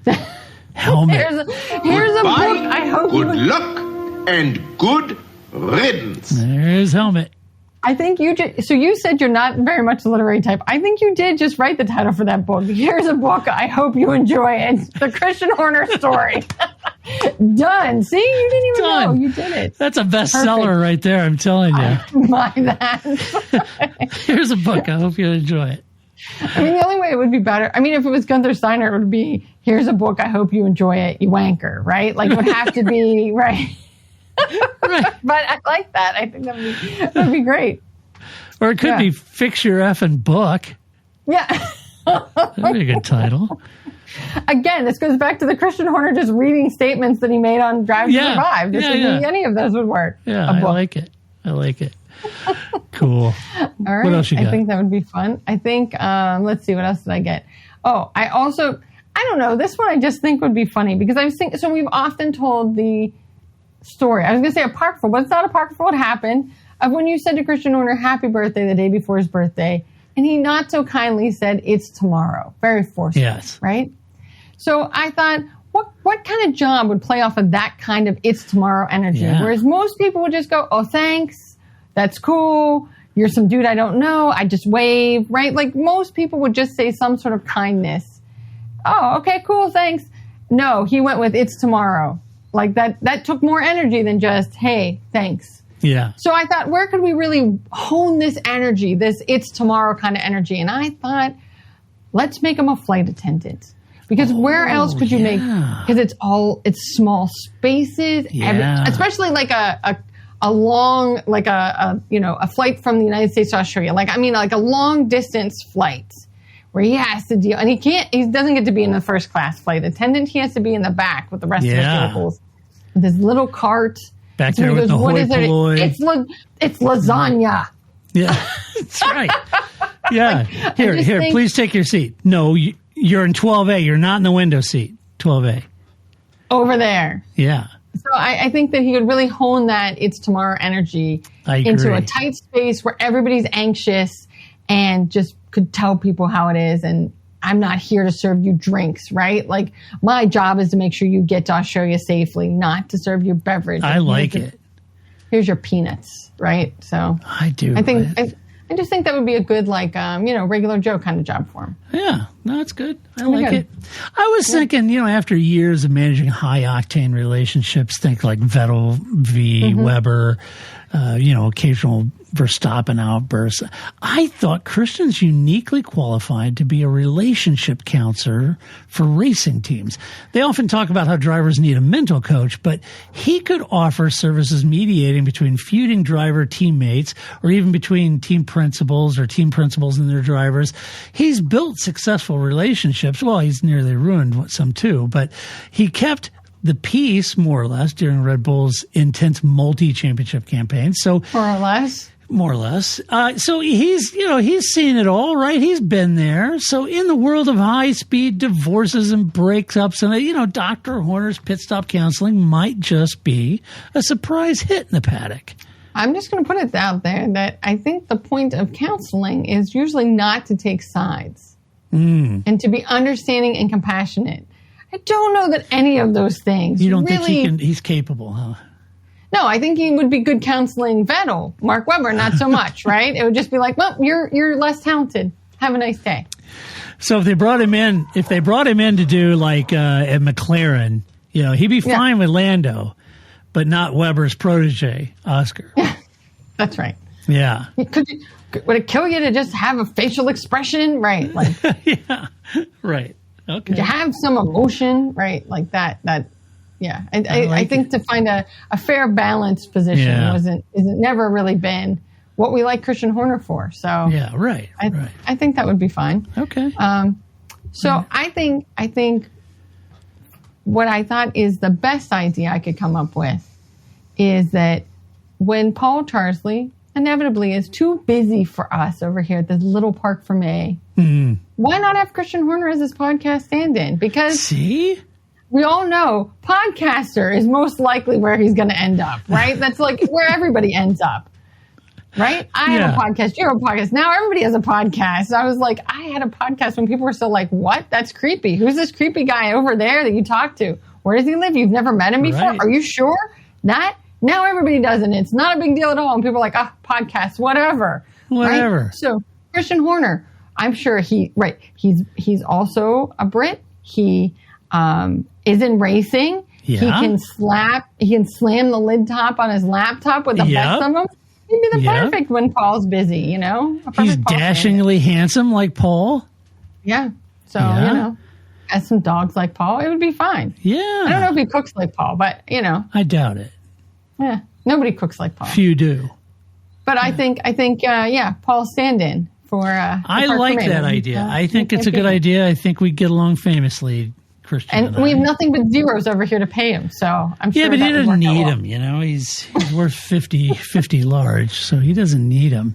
Here's a book. I hope
good luck and good riddance.
There's Helmet.
I think you did. So you said you're not very much the literary type. I think you did just write the title for that book. Here's a book. I hope you enjoy it. The Christian Horner story. Done. See, you didn't even know. You did it.
That's a bestseller right there. I'm telling you.
Buy that.
Here's a book. I hope you enjoy it.
I mean, the only way it would be better. I mean, if it was Gunther Steiner, it would be, here's a book. I hope you enjoy it. You wanker, right? Like, it would have to be, right?
Right.
But I like that. I think that would be great.
Or it could be Fix Your Effing Book.
Yeah.
That'd be a good title.
Again, this goes back to the Christian Horner just reading statements that he made on Drive to Survive. Any of those would work.
Yeah, I like it. Cool.
All right.
What else you got?
I think that would be fun. I think, let's see, what else did I get? Oh, I don't know. This one I just think would be funny because I was thinking, so we've often told the story. I was going to say apocryphal, but it's not apocryphal. It happened of when you said to Christian Horner, happy birthday the day before his birthday. And he not so kindly said, it's tomorrow. Very forceful.
Yes.
Right? So I thought, what kind of job would play off of that kind of it's tomorrow energy?
Yeah.
Whereas most people would just go, oh, thanks. That's cool. You're some dude I don't know. I just wave, right? Like most people would just say some sort of kindness. Oh, okay, cool, thanks. No, he went with it's tomorrow. Like that took more energy than just, hey, thanks.
Yeah.
So I thought, where could we really hone this energy, this it's tomorrow kind of energy? And I thought, let's make him a flight attendant. Because where else could you make, because it's small spaces, especially like a long, like a flight from the United States to Australia. Like a long distance flight where he has to deal, and he doesn't get to be in the first class flight attendant. He has to be in the back with the rest of the vehicles. With his little cart.
Back there with the hoi polloi.
It's lasagna.
Yeah, that's right. Yeah. Here, please take your seat. No, you're in 12A. You're not in the window seat. 12A.
Over there.
Yeah.
So I think that he could really hone that it's tomorrow energy into a tight space where everybody's anxious and just could tell people how it is. And I'm not here to serve you drinks, right? Like my job is to make sure you get to Australia safely, not to serve you beverage.
I like it.
Here's your peanuts, right? So
I do.
I just think that would be a good, regular Joe kind of job for him.
Yeah, no, it's good. I like it. I was thinking, after years of managing high octane relationships, think like Vettel v. Weber, occasional Verstappen outbursts. I thought Christian's uniquely qualified to be a relationship counselor for racing teams. They often talk about how drivers need a mental coach, but he could offer services mediating between feuding driver teammates or even between team principals or team principals and their drivers. He's built successful relationships. Well, he's nearly ruined some too, but he kept the peace, more or less, during Red Bull's intense multi-championship campaign. So
More or less.
More or less. So he's seen it all, right? He's been there. So in the world of high-speed divorces and breakups, and Dr. Horner's pit stop counseling might just be a surprise hit in the paddock.
I'm just going to put it out there that I think the point of counseling is usually not to take sides and to be understanding and compassionate. I don't know that any of those things.
You don't
really,
think he's capable, huh?
No, I think he would be good counseling Vettel. Mark Webber, not so much, right? It would just be like, well, you're less talented. Have a nice day.
So if they brought him in to do like at McLaren, he'd be fine with Lando, but not Webber's protege, Oscar.
Yeah, that's right.
Yeah.
Would it kill you to just have a facial expression? Right. Like,
yeah. Right. Okay.
To have some emotion, right? Like that. Yeah. I think to find a fair balanced position isn't never really been what we like Christian Horner for. So
yeah, right.
I think that would be fine.
Okay.
So I think what I thought is the best idea I could come up with is that when Paul Tarsley inevitably is too busy for us over here at this little park for May, why not have Christian Horner as his podcast stand-in? Because we all know podcaster is most likely where he's going to end up, right? That's like where everybody ends up, right? I have a podcast. You have a podcast. Now everybody has a podcast. I was like, I had a podcast when people were still like, what? That's creepy. Who's this creepy guy over there that you talk to? Where does he live? You've never met him before? Right. Are you sure? Now everybody does it. It's not a big deal at all. And people are like, podcast, whatever.
Whatever.
Right? So Christian Horner, I'm sure he's also a Brit. He is in racing. Yeah. He can slam the lid top on his laptop with the best of them. He'd be the perfect when Paul's busy,
He's dashingly handsome like Paul.
Yeah. So, has some dogs like Paul. It would be fine.
Yeah.
I don't know if he cooks like Paul, but,
I doubt it.
Yeah. Nobody cooks like Paul.
Few do.
But I think, Paul stand-in for
I like that idea. I think it's a good idea. I think we get along famously, Christian.
And we have nothing but zeros over here to pay him, so I'm sure.
Yeah, but he doesn't need him. He's worth 50 large, so he doesn't need him.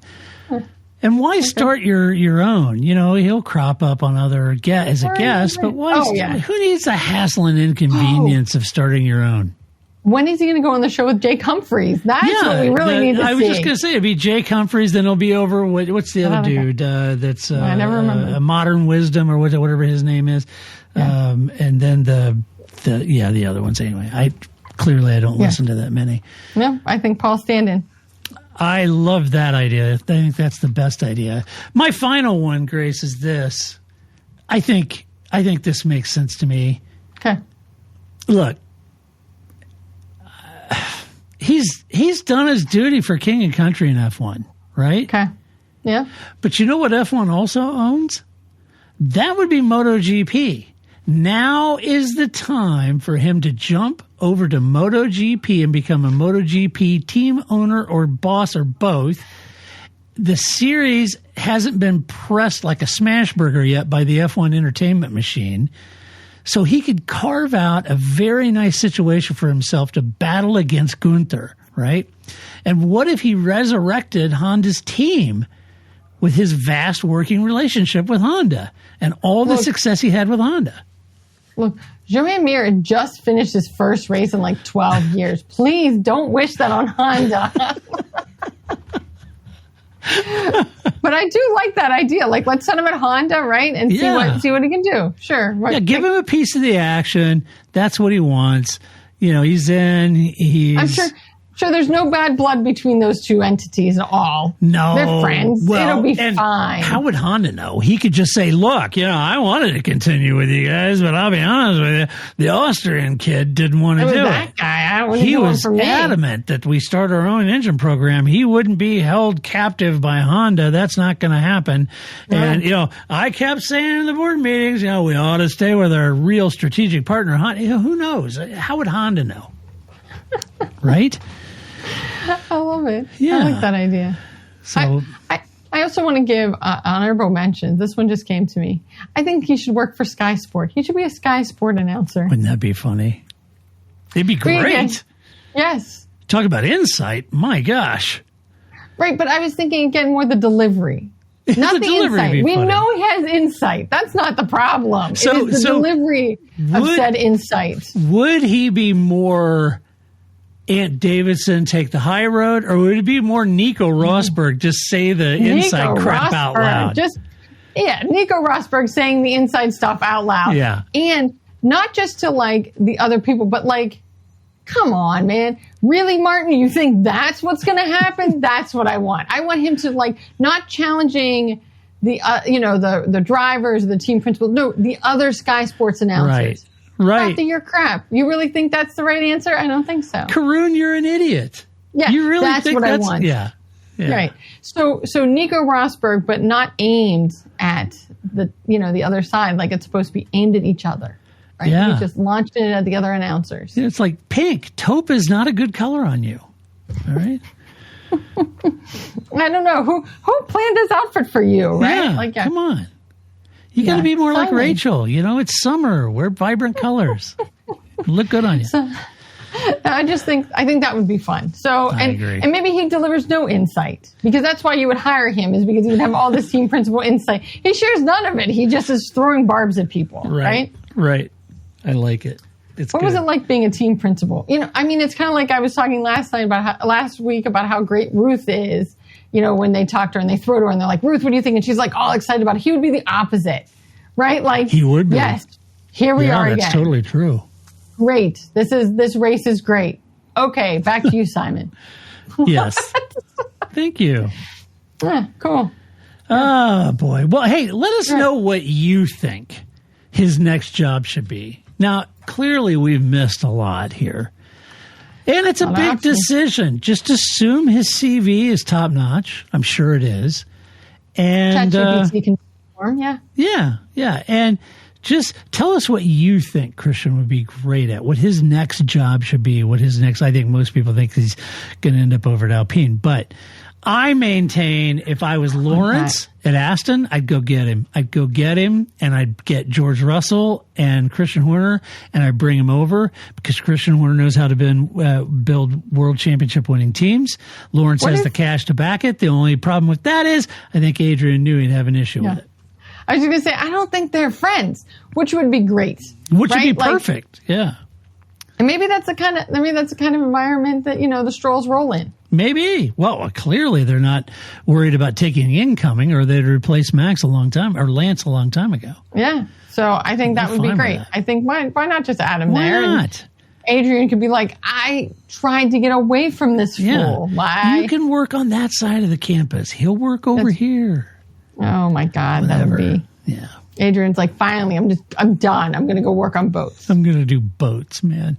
And why start your own? He'll crop up on other as a guest, but why? Who needs the hassle and inconvenience of starting your own?
When is he going to go on the show with Jake Humphreys? That's what we really need to see.
I was just going to say, it'd be Jake Humphreys, then it'll be over, what's the other dude that's
I never remember.
Modern Wisdom or whatever his name is. Yeah. And then the other ones anyway. I don't listen to that many.
No, I think Paul stand-in.
I love that idea. I think that's the best idea. My final one, Grace, is this. I think this makes sense to me.
Okay.
Look, he's done his duty for King and Country in F1, right?
Okay. Yeah.
But you know what F1 also owns? That would be MotoGP. Now is the time for him to jump over to MotoGP and become a MotoGP team owner or boss or both. The series hasn't been pressed like a smash burger yet by the F1 entertainment machine. So he could carve out a very nice situation for himself to battle against Gunther, right? And what if he resurrected Honda's team with his vast working relationship with Honda and all the success he had with Honda?
Look, Jermaine Mir just finished his first race in like 12 years. Please don't wish that on Honda. But I do like that idea. Like, let's send him at Honda, right? And see what he can do. Sure.
Yeah, give him a piece of the action. That's what he wants. He's in.
I'm sure there's no bad blood between those two entities at all.
No.
They're friends. It'll be fine.
How would Honda know? He could just say, look, I wanted to continue with you guys, but I'll be honest with you, the Austrian kid didn't want to do it.
That guy.
He was adamant that we start our own engine program. He wouldn't be held captive by Honda. That's not going to happen. No. And, I kept saying in the board meetings, we ought to stay with our real strategic partner, Honda. Who knows? How would Honda know? Right?
I love it.
Yeah.
I like that idea.
So
I also want to give honorable mentions. This one just came to me. I think he should work for Sky Sport. He should be a Sky Sport announcer.
Wouldn't that be funny? It'd be great.
Yes.
Talk about insight. My gosh.
Right, but I was thinking again more the delivery. Not the insight. We know he has insight. That's not the problem. It is the delivery of said insight.
Would he be more Ant Davidson, take the high road, or would it be more Nico Rosberg, just say the inside crap out loud?
Nico Rosberg saying the inside stuff out loud.
Yeah.
And not just to like the other people, but like, come on, man. Really, Martin, you think that's what's going to happen? That's what I want. I want him to like not challenging the the drivers, the team principal. No, the other Sky Sports announcers.
Right.
After your crap. You really think that's the right answer? I don't think so.
Karun, you're an idiot.
Yeah,
you really
that's
think
what I want.
Yeah.
Right. So Nico Rosberg, but not aimed at the other side. Like it's supposed to be aimed at each other. Right?
Yeah.
He just launched it at the other announcers.
It's like pink. Taupe is not a good color on you. All right.
I don't know who planned this outfit for you. Right?
Come on. You got to be more like Rachel. It's summer. Wear vibrant colors. Look good on you.
So, I think that would be fun. So,
I agree.
And maybe he delivers no insight because that's why you would hire him is because he would have all this team principal insight. He shares none of it. He just is throwing barbs at people. Right.
I like it.
What was it like being a team principal? It's kind of like I was talking last week about how great Ruth is. When they talk to her and they throw to her and they're like, Ruth, what do you think? And she's like all excited about it. He would be the opposite, right? Like
he would be.
Yes. Here we are again.
That's totally true.
Great. This race is great. Okay, back to you, Simon.
Yes. Thank you.
Yeah, cool.
Oh, boy. Well, hey, let us know what you think his next job should be. Now, clearly we've missed a lot here. And it's a big decision. Just assume his CV is top notch. I'm sure it is. And
ChatGPT can perform,
yeah. And just tell us what you think Christian would be great at, what his next job should be, I think most people think he's going to end up over at Alpine. But I maintain if I was Lawrence at Aston, I'd go get him. And I'd get George Russell and Christian Horner, and I'd bring him over because Christian Horner knows how to build world championship winning teams. Lawrence has the cash to back it. The only problem with that is I think Adrian Newey'd have an issue with it.
I was just going to say, I don't think they're friends, which would be great.
Which would be perfect, yeah.
And maybe that's the kind of environment that, the Strolls roll in.
Maybe. Well, clearly they're not worried about taking incoming or they'd replace Lance a long time ago.
Yeah. So I think that would be great. I think why not just add him there?
Why not?
Adrian could be like, I tried to get away from this fool. Why?
You can work on that side of the campus. He'll work over here.
Oh my God.
Whatever.
That would be.
Yeah.
Adrian's like, finally, I'm done. I'm going to go work on boats.
I'm going to do boats, man.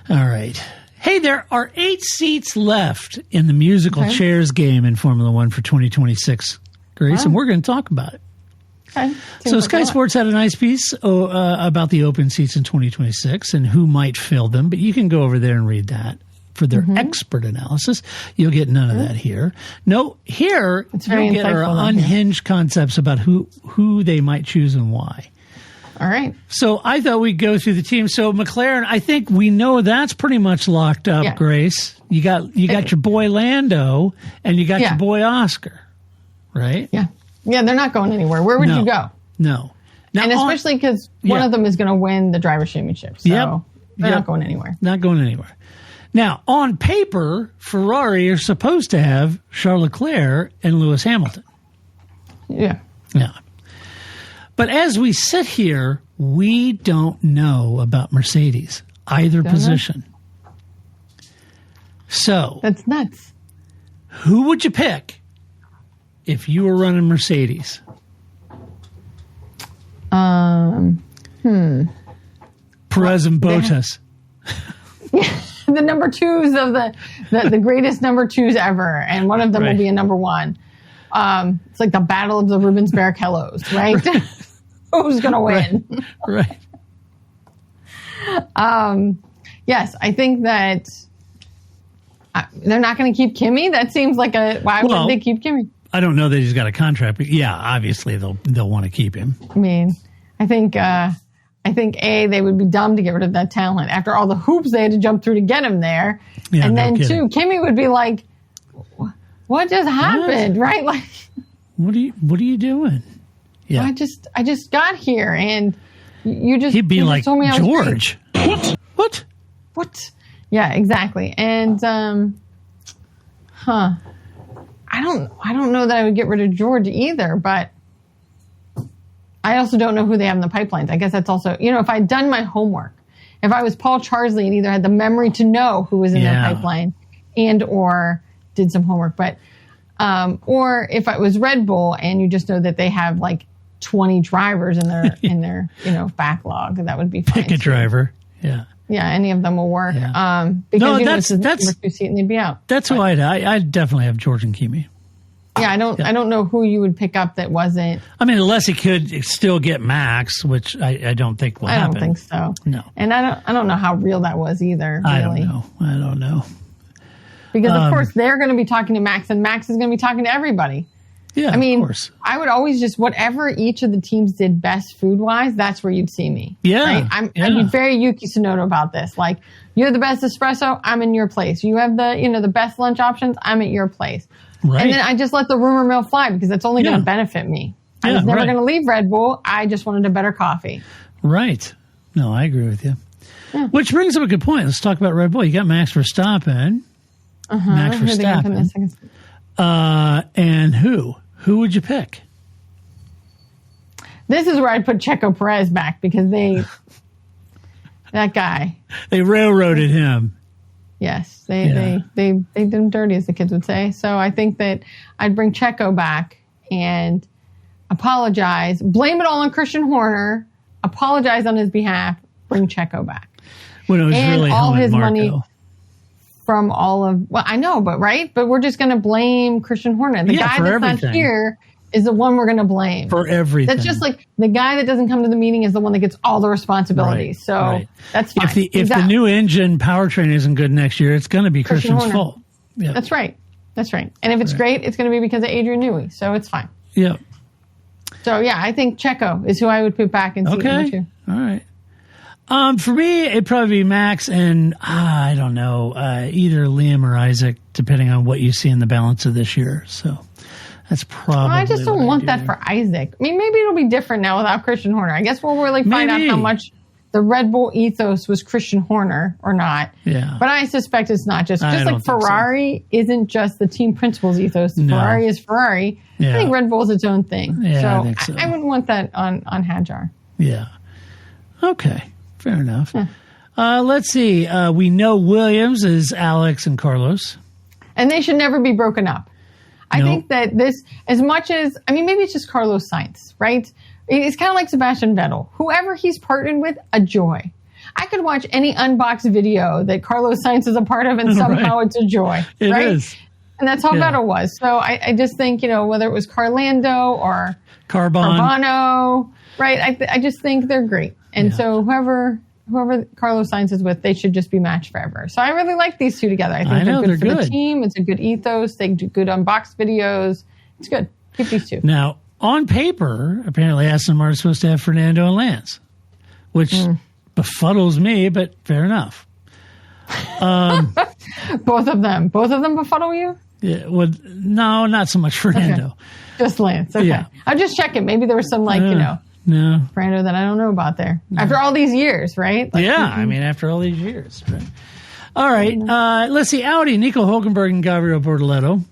All right. Hey, there are 8 seats left in the musical chairs game in Formula One for 2026, Grace, and we're going to talk about it.
Okay.
So Sky Sports had a nice piece about the open seats in 2026 and who might fill them, but you can go over there and read that for their expert analysis. You'll get none of that here. No, here you'll get our unhinged concepts about who they might choose and why.
All right.
So I thought we'd go through the team. So McLaren, I think we know that's pretty much locked up, Grace. You got your boy Lando and you got your boy Oscar, right?
Yeah. Yeah, they're not going anywhere. Where would you go?
No. Now,
and especially because one of them is going to win the Drivers' Championship. So they're not going anywhere.
Not going anywhere. Now, on paper, Ferrari are supposed to have Charles Leclerc and Lewis Hamilton.
Yeah.
Yeah. But as we sit here, we don't know about Mercedes, either position. So.
That's nuts.
Who would you pick if you were running Mercedes? Perez and Bottas.
The number twos of the greatest number twos ever, and one of them will be a number one. It's like the battle of the Rubens Barrichellos, right? Who's going to win?
Right.
Yes, I think that they're not going to keep Kimi. That seems like why would they keep Kimi?
I don't know that he's got a contract, but yeah, obviously they'll want to keep him.
I mean, I think I think they would be dumb to get rid of that talent after all the hoops they had to jump through to get him there.
Yeah,
and
no
then
kidding.
two, Kimmy would be like, "What just happened?" Right? Like,
what are you doing? Yeah,
I just got here, and you just
he'd be
you just
like,
told me I was
George.
great. What? Yeah, exactly. And I don't know that I would get rid of George either, but I also don't know who they have in the pipelines. I guess that's also, if I'd done my homework, if I was Paul Charsley and either had the memory to know who was in their pipeline and or did some homework, but or if it was Red Bull and you just know that they have like 20 drivers in their backlog, that would be fine.
Pick a driver. Yeah.
Yeah, any of them will work.
Yeah.
Because
that's
number 2 seat and they'd be out.
That's who I'd definitely have George and Kimi.
Yeah, I don't know who you would pick up that wasn't.
I mean, unless he could still get Max, which I don't think will happen.
I don't think so.
No.
And I don't know how real that was either. Really.
I don't know.
Because of course they're going to be talking to Max, and Max is going to be talking to everybody.
Yeah,
I mean,
of course.
I would always just whatever each of the teams did best food wise, that's where you'd see me.
Yeah,
right? I'd be very Yuki Tsunoda about this. Like, you have the best espresso, I'm in your place. You have the best lunch options, I'm at your place.
Right.
And then I just let the rumor mill fly because that's only going to benefit me. I was never going to leave Red Bull. I just wanted a better coffee.
Right. No, I agree with you.
Yeah.
Which brings up a good point. Let's talk about Red Bull. You got Max Verstappen. Max Verstappen. And who? Who would you pick?
This is where I'd put Checo Perez back because that guy.
They railroaded him.
Yes, they did him dirty, as the kids would say. So I think that I'd bring Checo back and apologize, blame it all on Christian Horner, apologize on his behalf, bring Checo back.
When it was
and
really
all his
Marco.
money from all of, well, I know, but we're just going to blame Christian Horner. The guy that's not here is the one we're going to blame.
For everything.
That's just like the guy that doesn't come to the meeting is the one that gets all the responsibilities. That's fine.
If the new engine powertrain isn't good next year, it's going to be Christian's
Horner.
fault. Yeah.
That's right. And if it's great, it's going to be because of Adrian Newey. So it's fine.
Yeah.
So yeah, I think Checo is who I would put back in seat number 2.
All right. For me, it'd probably be Max and I don't know, either Liam or Isaac, depending on what you see in the balance of this year. So that's probably.
I just don't want that for Isaac. I mean, maybe it'll be different now without Christian Horner. I guess we'll really find out how much the Red Bull ethos was Christian Horner or not.
Yeah.
But I suspect it's not just like Ferrari isn't just the team principal's ethos.
No.
Ferrari is Ferrari. Yeah. I think Red Bull is its own thing.
Yeah,
so I wouldn't want that on Hadjar.
Yeah. Okay. Fair enough. Yeah. Let's see. We know Williams is Alex and Carlos.
And they should never be broken up. I think that this, as much as, I mean, maybe it's just Carlos Sainz, right? It's kind of like Sebastian Vettel. Whoever he's partnered with, a joy. I could watch any Unboxed video that Carlos Sainz is a part of and somehow it's a joy.
It
right?
is.
And that's how Vettel was. So I just think, whether it was Carlando or Carbano, right? I just think they're great. And so whoever Carlos Sainz is with, they should just be matched forever. So I really like these two together. I think they're good for the team. It's a good ethos. They do good Unboxed videos. It's good. Keep these two.
Now, on paper, apparently Aston Martin's supposed to have Fernando and Lance, which befuddles me, but fair enough.
Both of them befuddle you?
Yeah. Well, no, not so much Fernando.
Okay. Just Lance. Okay. Yeah. I'll just check it. Maybe there was some
no.
Fernando that I don't know about there. No. After all these years, right?
I mean, after all these years. Right. All right. Let's see. Audi, Nico Hülkenberg and Gabriel Bortoleto.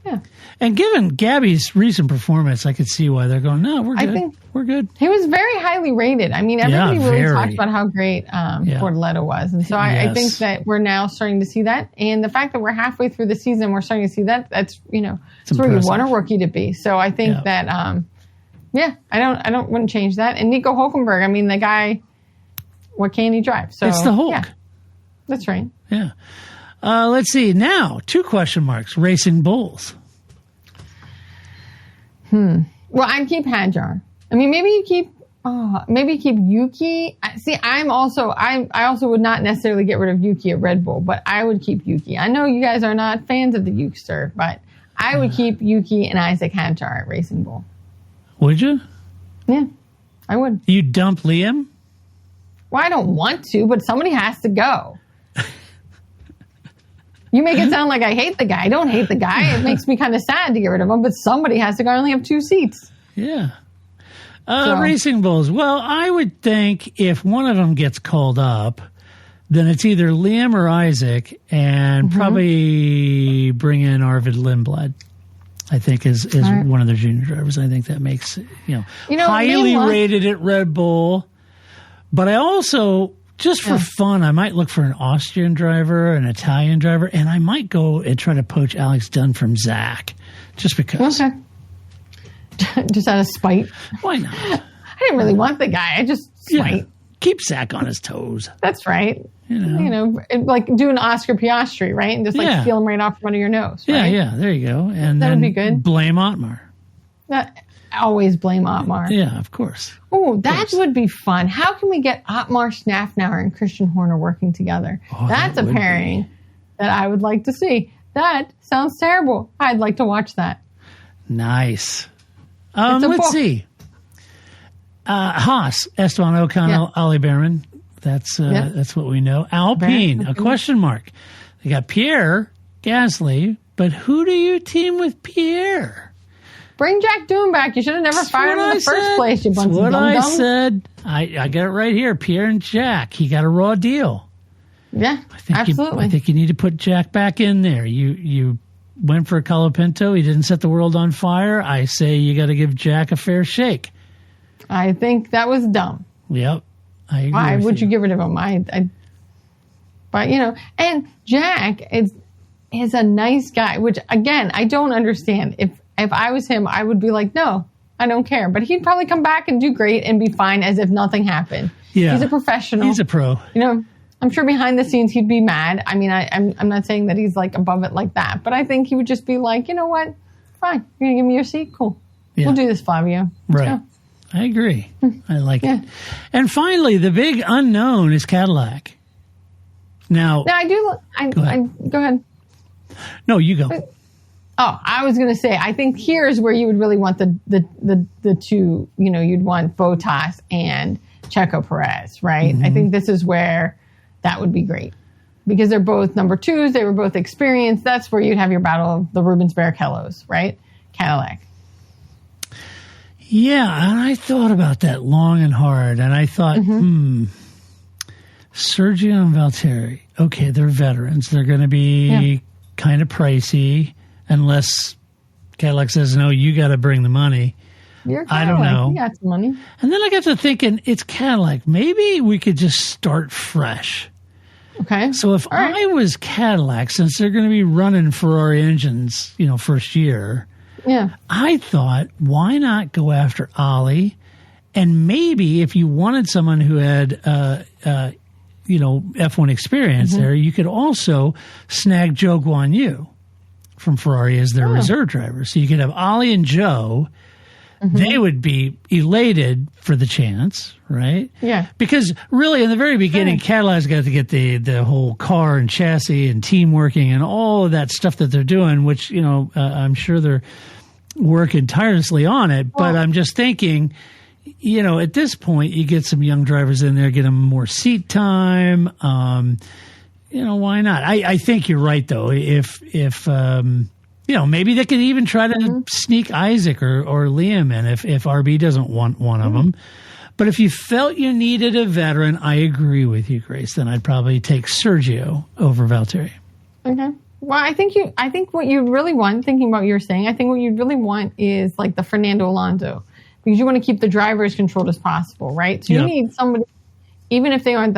Yeah.
And given Gabby's recent performance, I could see why they're going, no, we're good. I think we're good.
He was very highly rated. I mean, everybody really talked about how great Bortoleto was. And so I think that we're now starting to see that. And the fact that we're halfway through the season, we're starting to see that, that's where you want a rookie to be. So I think that, I wouldn't change that. And Nico Hülkenberg, I mean, the guy, what can he drive? So
it's the Hulk.
Yeah, that's right.
Yeah. Let's see. Now, 2 question marks. Racing Bulls.
Well, I'd keep Hadjar. I mean, maybe you keep Yuki. See, I also would not necessarily get rid of Yuki at Red Bull, but I would keep Yuki. I know you guys are not fans of the Yukester, but I would keep Yuki and Isaac Hadjar at Racing Bull.
Would you?
Yeah, I would.
You dump Liam?
Well, I don't want to, but somebody has to go. You make it sound like I hate the guy. I don't hate the guy. It makes me kind of sad to get rid of him, but somebody has to go. I only have 2 seats.
Yeah. Racing Bulls. Well, I would think if one of them gets called up, then it's either Liam or Isaac, and probably bring in Arvid Lindblad. I think is one of their junior drivers. I think that makes highly rated at Red Bull. But I also, just for fun, I might look for an Austrian driver, an Italian driver, and I might go and try to poach Alex Dunn from Zach, just because.
Okay. Just out of spite.
Why not?
I didn't really want the guy. I just spite.
Yeah. Keep Zach on his toes.
That's right. Like do an Oscar Piastri, right? And just feel him right off from under your nose. Right?
Yeah. There you go. And
that
then
would be good.
Blame Otmar.
Always blame Otmar.
Yeah, of course.
Oh, that would be fun. How can we get Otmar Schnafnauer and Christian Horner working together? That's a pairing that I would like to see. That sounds terrible. I'd like to watch that.
Nice. Let's see. Haas, Esteban Ocon, Ollie Behrman. That's what we know. Alpine, a question mark. They got Pierre Gasly, but who do you team with Pierre?
Bring Jack Doom back. You should have never fired him in the first place, you bunch of dum-dums.
That's what I said. I got it right here. Pierre and Jack. He got a raw deal.
Yeah, absolutely.
I think you need to put Jack back in there. You went for a Colapinto. He didn't set the world on fire. I say you got to give Jack a fair shake.
I think that was dumb.
Yep. I agree.
Why would you get rid of him? But and Jack is a nice guy, which again, I don't understand. If I was him, I would be like, no, I don't care. But he'd probably come back and do great and be fine as if nothing happened. Yeah. He's a professional.
He's a pro.
I'm sure behind the scenes he'd be mad. I mean, I'm not saying that he's like above it like that, but I think he would just be like, you know what? Fine. You're going to give me your seat? Cool. Yeah. We'll do this, Flavio. Let's go.
I agree. I like it. And finally, the big unknown is Cadillac. Now
I do. Go ahead.
No, you go.
Oh, I was going to say, I think here's where you would really want the two, you'd want Bottas and Checo Perez, right? I think this is where that would be great because they're both number 2s. They were both experienced. That's where you'd have your battle of the Rubens Barrichellos, right? Cadillac.
Yeah, and I thought about that long and hard, and I thought, Sergio and Valtteri, okay, they're veterans. They're going to be kind of pricey unless Cadillac says, no, you got to bring the money. I don't know.
You got some money.
And then I got to thinking, it's Cadillac. Maybe we could just start fresh.
Okay.
So if I was Cadillac, since they're going to be running Ferrari engines, first year, I thought, why not go after Ollie? And maybe if you wanted someone who had, F1 experience there, you could also snag Zhou Guanyu from Ferrari as their reserve driver. So you could have Ollie and Joe. They would be elated for the chance, right?
Yeah.
Because really, in the very beginning, Cadillac's got to get the whole car and chassis and team working and all of that stuff that they're doing, which, I'm sure they're working tirelessly on it. But I'm just thinking, at this point, you get some young drivers in there, get them more seat time. Why not? I think you're right, though. If maybe they could even try to sneak Isaac or Liam in if RB doesn't want one of them. But if you felt you needed a veteran, I agree with you, Grace. Then I'd probably take Sergio over Valtteri.
Okay. Well, I think what you really want, thinking about what you're saying, I think what you really want is like the Fernando Alonso, because you want to keep the driver as controlled as possible, right? So you need somebody, even if they aren't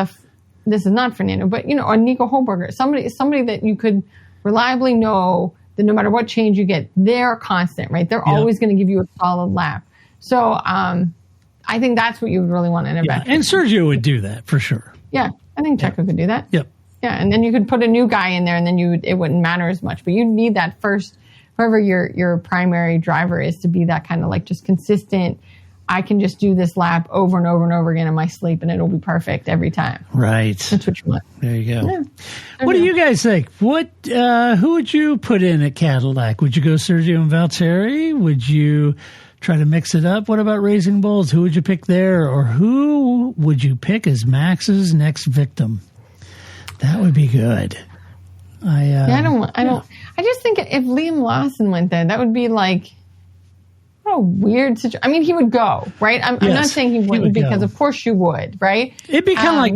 this is not Fernando, but or Nico Hulkenberg, somebody that you could reliably know that no matter what change you get, they're constant, right? They're always going to give you a solid lap. So I think that's what you would really want in a veteran.
And Sergio would do that for sure.
Yeah, I think Checo could do that.
Yep.
Yeah, and then you could put a new guy in there, and then it wouldn't matter as much. But you need that first, whoever your primary driver is, to be that kind of like just consistent. I can just do this lap over and over and over again in my sleep, and it'll be perfect every time.
Right.
That's what you want.
There you go. Yeah. What do you guys think? Who would you put in at Cadillac? Would you go Sergio and Valtteri? Would you try to mix it up. What about Racing Bulls? Who would you pick there? Or who would you pick as Max's next victim? That would be good. I just think if Liam Lawson went there, that would be like a weird situation. I mean, he would go, right? I'm not saying he wouldn't because of course you would, right? It'd be kind of like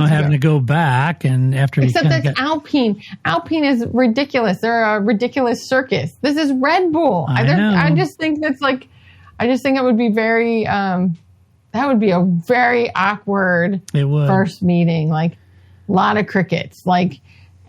having to go back and after.
Except that's Alpine. Alpine is ridiculous. They're a ridiculous circus. This is Red Bull. I just think that's like, I just think it would be very, that would be a very awkward first meeting. Like a lot of crickets,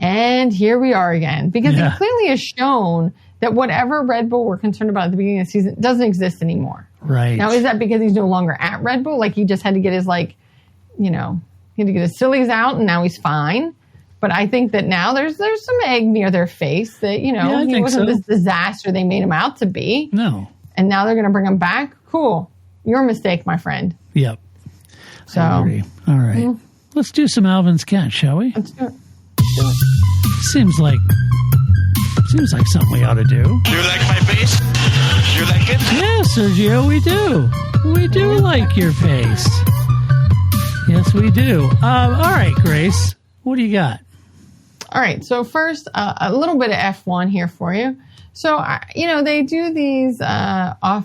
and here we are again because it clearly has shown that whatever Red Bull were concerned about at the beginning of the season doesn't exist anymore.
Right.
Now, is that because he's no longer at Red Bull? Like he just had to get his he had to get his sillies out and now he's fine. But I think that now there's some egg near their face that, he wasn't this disaster they made him out to be.
No.
And now they're going to bring him back? Cool. Your mistake, my friend.
Yep.
So,
I agree. All right. Mm-hmm. Let's do some Alvin's Cat, shall we?
Let's do it.
Seems like something we ought to do.
You like my face? You like it?
Yeah, Sergio, we do. We do like your face. Yes, we do. All right, Grace, what do you got?
All right, so first, a little bit of F1 here for you. So, they do these I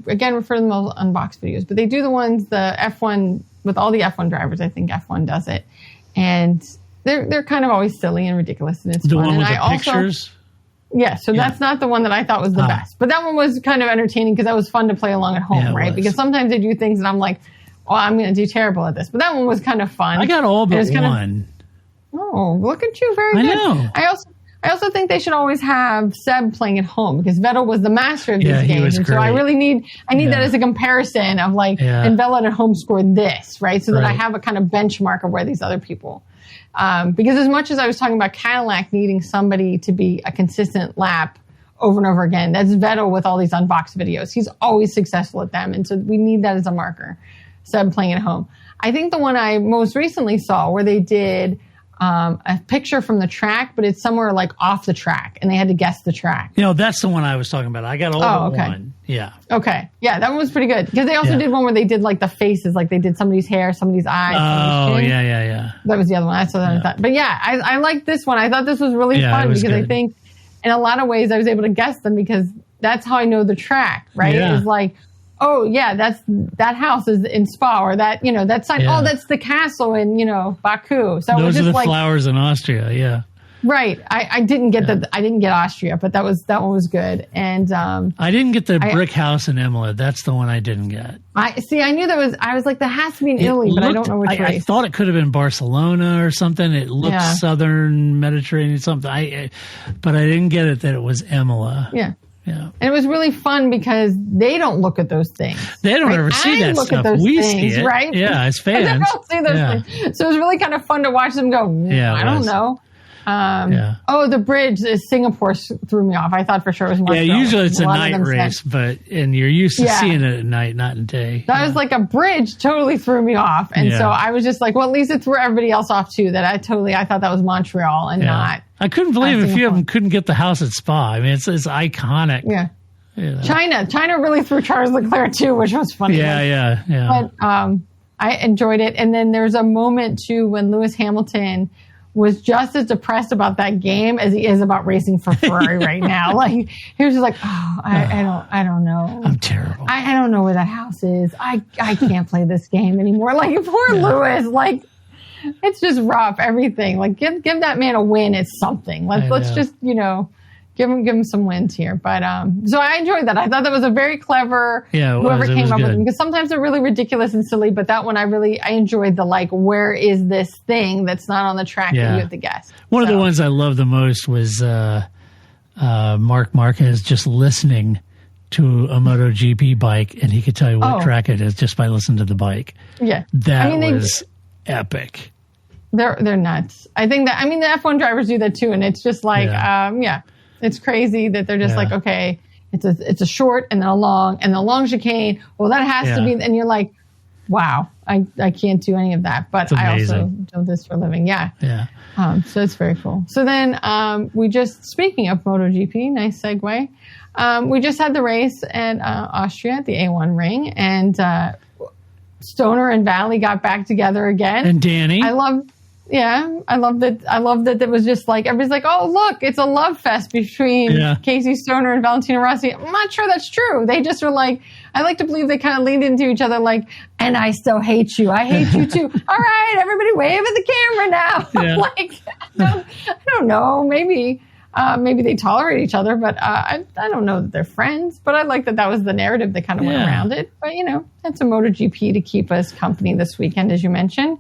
again refer to them as Unboxed videos, but they do the F1, with all the F1 drivers. I think F1 does it. And they're kind of always silly and ridiculous, and it's
the
fun.
One with
and
the pictures?
That's not the one that I thought was the best. But that one was kind of entertaining because that was fun to play along at home, right? Because sometimes they do things and I'm like, I'm going to do terrible at this. But that one was kind of fun.
I got all but one.
Look at you. Very good.
I know.
I also think they should always have Seb playing at home because Vettel was the master of these games. And so I really need that as a comparison of and Vettel at home scored this, right? So that I have a kind of benchmark of where these other people. Because as much as I was talking about Cadillac needing somebody to be a consistent lap over and over again, that's Vettel with all these Unboxed videos. He's always successful at them. And so we need that as a marker. Seb playing at home. I think the one I most recently saw where they did a picture from the track, but it's somewhere off the track, and they had to guess the track.
That's the one I was talking about. I got all but one. Yeah.
Okay. Yeah, that one was pretty good because they also did one where they did the faces, they did somebody's hair, somebody's eyes.
Oh, yeah.
That was the other one. I saw that. Yeah. But yeah, I liked this one. I thought this was really fun because I think in a lot of ways I was able to guess them because that's how I know the track, right?
Yeah.
It's that house is in Spa, or that sign. Yeah. Oh, that's the castle in Baku. So
those
it was just
are the flowers in Austria. Yeah,
right. I didn't get I didn't get Austria, but that one was good. And
I didn't get the brick house in Imola. That's the one I didn't get.
I knew there was. I was like, that has to be in Italy, but I don't know which race.
I thought it could have been Barcelona or something. It looked southern Mediterranean something. But I didn't get it that it was Imola.
Yeah.
Yeah.
And it was really fun because they don't look at those things.
They don't ever see that stuff. We see it.
Right?
Yeah, as fans.
They don't see those things. So it was really kind of fun to watch them go, I don't know. Oh, the bridge is Singapore threw me off. I thought for sure it was Montreal.
Yeah, usually it's a night race, and you're used to seeing it at night, not in day.
That was a bridge totally threw me off. And so I was just like, well, at least it threw everybody else off too. That I thought that was Montreal and not.
I couldn't believe a few of them couldn't get the house at Spa. I mean, it's iconic.
Yeah. China really threw Charles Leclerc too, which was funny.
Yeah.
But I enjoyed it. And then there's a moment too when Lewis Hamilton was just as depressed about that game as he is about racing for Ferrari right now. He was just like, I don't know.
I'm terrible.
I don't know where that house is. I can't play this game anymore. Poor Lewis. It's just rough. Everything. Give that man a win. It's something. Let's just give him some wins here. But so I enjoyed that. I thought that was a very clever. Whoever came up with them, because sometimes they're really ridiculous and silly. But that one I enjoyed the where is this thing that's not on the track that you have to guess.
One of the ones I loved the most was Mark Marquez just listening to a MotoGP bike, and he could tell you what track it is just by listening to the bike.
Yeah,
that was epic.
They're nuts. I think that, the F1 drivers do that too. And it's just it's crazy that they're just okay, it's a short and then a long and the long chicane. Well, that has to be, and you're like, wow. I can't do any of that, but I also do this for a living. Yeah.
Yeah.
So it's very cool. So then speaking of MotoGP, nice segue. We just had the race at Austria at the A1 ring, and Stoner and Valley got back together again.
And Danny.
I love that it was just like, everybody's like, oh, look, it's a love fest between Casey Stoner and Valentino Rossi. I'm not sure that's true. They just were like, I like to believe they kind of leaned into each other like, and I still hate you. I hate you too. All right, everybody wave at the camera now.
Yeah.
Like, I don't know. Maybe they tolerate each other, but I don't know that they're friends. But I like that was the narrative that kind of went around it. But, that's a MotoGP to keep us company this weekend, as you mentioned.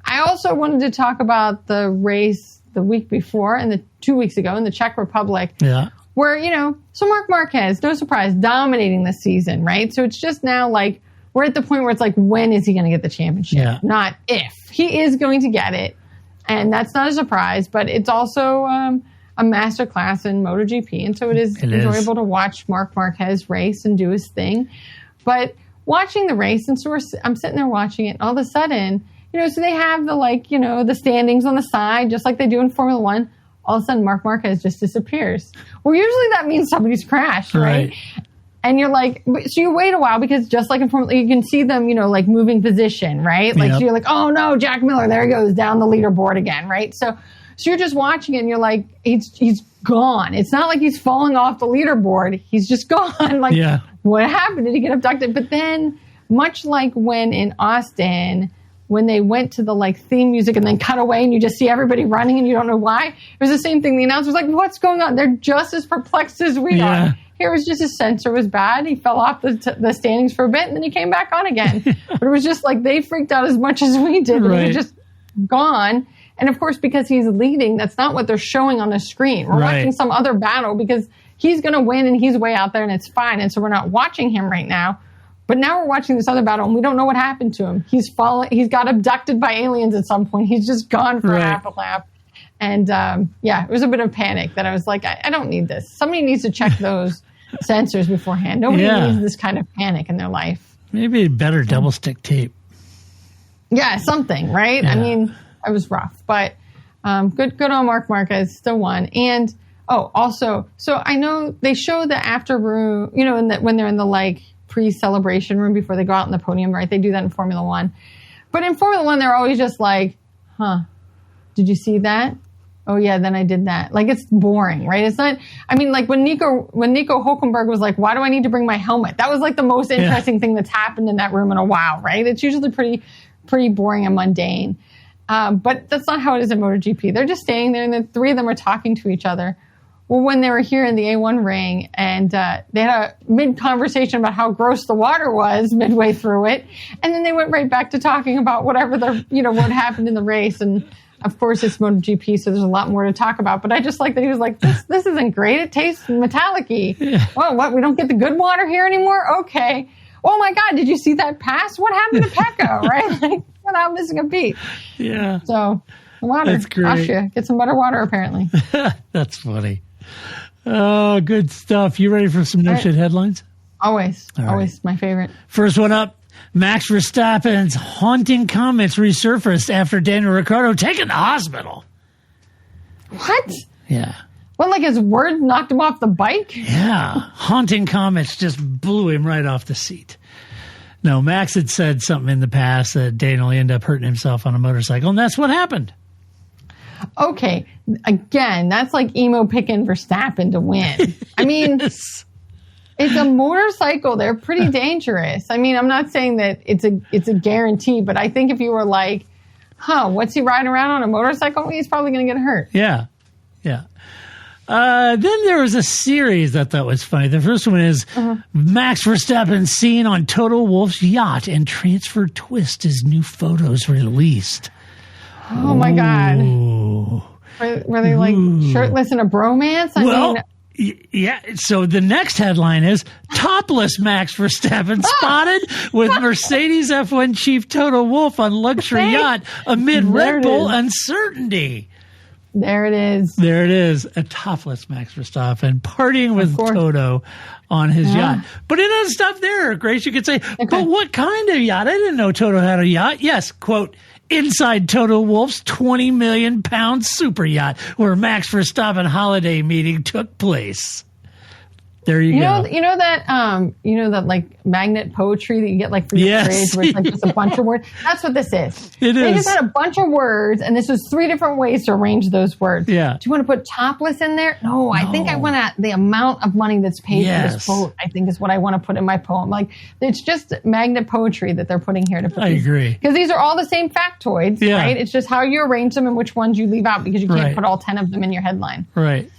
I also wanted to talk about the race the week before and 2 weeks ago in the Czech Republic. Yeah. Where, so Marc Marquez, no surprise, dominating this season, right? So it's just now like, we're at the point where it's like, when is he going to get the championship? Yeah. Not if. He is going to get it. And that's not a surprise, but it's also a masterclass in MotoGP. And so it is enjoyable to watch Marc Marquez race and do his thing. But watching the race, and so I'm sitting there watching it, and all of a sudden, so they have the standings on the side, just like they do in Formula One. All of a sudden, Marc Marquez just disappears. Well, usually that means somebody's crashed, right? And you're like, so you wait a while because just like in Formula, you can see them, moving position, right? Like, so you're like, oh no, Jack Miller, there he goes down the leaderboard again, right? So you're just watching it and you're like, he's gone. It's not like he's falling off the leaderboard. He's just gone. Like, what happened? Did he get abducted? But then, much like when in Austin, when they went to the theme music and then cut away and you just see everybody running and you don't know why. It was the same thing. The announcer's like, what's going on? They're just as perplexed as we are. Here was just his sensor was bad. He fell off the standings for a bit and then he came back on again. But it was just like they freaked out as much as we did. Right. He was just gone. And of course, because he's leading, that's not what they're showing on the screen. We're watching some other battle because he's going to win and he's way out there and it's fine. And so we're not watching him right now. But now we're watching this other battle, and we don't know what happened to him. He's got abducted by aliens at some point. He's just gone for half a lap. And, it was a bit of panic that I was like, I don't need this. Somebody needs to check those sensors beforehand. Nobody needs this kind of panic in their life.
Maybe better double stick tape.
Yeah, something, right? Yeah. I mean, it was rough. But good on Marc Marquez, still won. And, also, so I know they show the after room, when they're in the, pre-celebration room before they go out on the podium, right? They do that in Formula One. But in Formula One, they're always just like, did you see that? Oh yeah, then I did that. Like, it's boring, right? It's not, I mean, like when Nico Hülkenberg was like, why do I need to bring my helmet? That was like the most interesting thing that's happened in that room in a while, right? It's usually pretty boring and mundane. But that's not how it is in MotoGP. They're just staying there and the three of them are talking to each other. Well, when they were here in the A1 ring and they had a mid-conversation about how gross the water was midway through it, and then they went right back to talking about whatever what happened in the race. And of course, it's MotoGP, so there's a lot more to talk about. But I just like that he was like, this isn't great. It tastes metallic-y. Yeah. Well, what? We don't get the good water here anymore? Okay. Oh my God, did you see that pass? What happened to Pecco? Right? Like, without missing a beat. Yeah. So, water. That's great. Austria. Get some better water, apparently.
That's funny. Oh, good stuff. You ready for some no-shit headlines?
Always. Always my favorite.
First one up. Max Verstappen's haunting comments resurfaced after Daniel Ricciardo taken to the hospital.
What?
Yeah.
What, like his word knocked him off the bike?
Yeah. Haunting comments just blew him right off the seat. No, Max had said something in the past that Daniel ended up hurting himself on a motorcycle, and that's what happened.
Okay, again, that's like emo picking Verstappen to win. I mean, it's a motorcycle. They're pretty dangerous. I mean, I'm not saying that it's a guarantee, but I think if you were like, what's he riding around on a motorcycle? He's probably going to get hurt.
Yeah. Then there was a series I thought was funny. The first one is Max Verstappen seen on Toto Wolff's yacht and transfer twist as new photos released.
Oh, my God. Were they like shirtless in a bromance?
Yeah. So the next headline is topless Max Verstappen spotted with Mercedes F1 chief Toto Wolff on luxury yacht amid Red Bull uncertainty.
There it is.
There it is. A topless Max Verstappen partying with Toto on his yacht. But it doesn't stop there, Grace. You could say, but what kind of yacht? I didn't know Toto had a yacht. Yes, quote, inside Toto Wolff's 20 million pound super yacht where Max Verstappen holiday meeting took place. There you go.
You know that like magnet poetry that you get like for your fridge where it's like just a bunch of words? That's what this is. They just had a bunch of words and this was 3 different ways to arrange those words.
Yeah.
Do you want to put topless in there? No, I think I want the amount of money that's paid for this quote, I think is what I want to put in my poem. Like it's just magnet poetry that they're putting here to put
I agree.
Because these are all the same factoids, right? It's just how you arrange them and which ones you leave out because you can't put all 10 of them in your headline.
Right.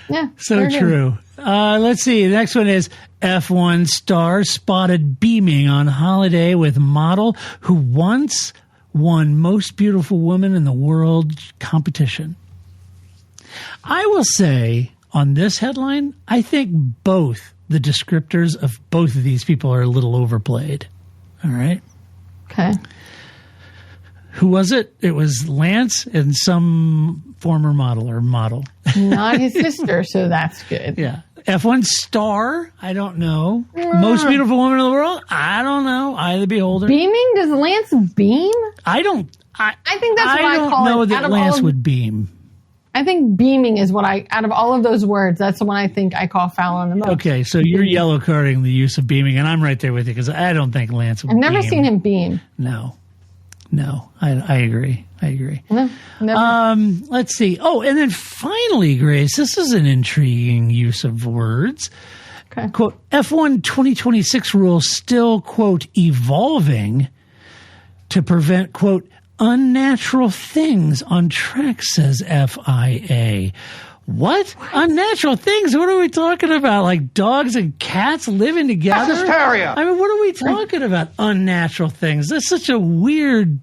Yeah.
So true. Let's see. The next one is F1 star spotted beaming on holiday with model who once won most beautiful woman in the world competition. I will say on this headline, I think both the descriptors of both of these people are a little overplayed. All right.
Okay.
Who was it? It was Lance and some former model.
Not his sister, so that's good.
Yeah. F1 star? I don't know. Most beautiful woman in the world? I don't know. Eye of the beholder.
Beaming? Does Lance beam?
I think that's what I call it. I don't know that Lance would beam.
I think beaming is what out of all of those words, that's the one I think I call foul on the most.
Okay, so you're yellow carding the use of beaming, and I'm right there with you because I don't think Lance would beam.
I've never seen him beam.
No, I agree.
No, never.
Let's see. Oh, and then finally, Grace, this is an intriguing use of words.
Okay.
Quote, F1 2026 rules still, quote, evolving to prevent, quote, unnatural things on track, says FIA. What? Unnatural things? What are we talking about? Like dogs and cats living together?
That's hysteria.
I mean, what are we talking about? Unnatural things. That's such a weird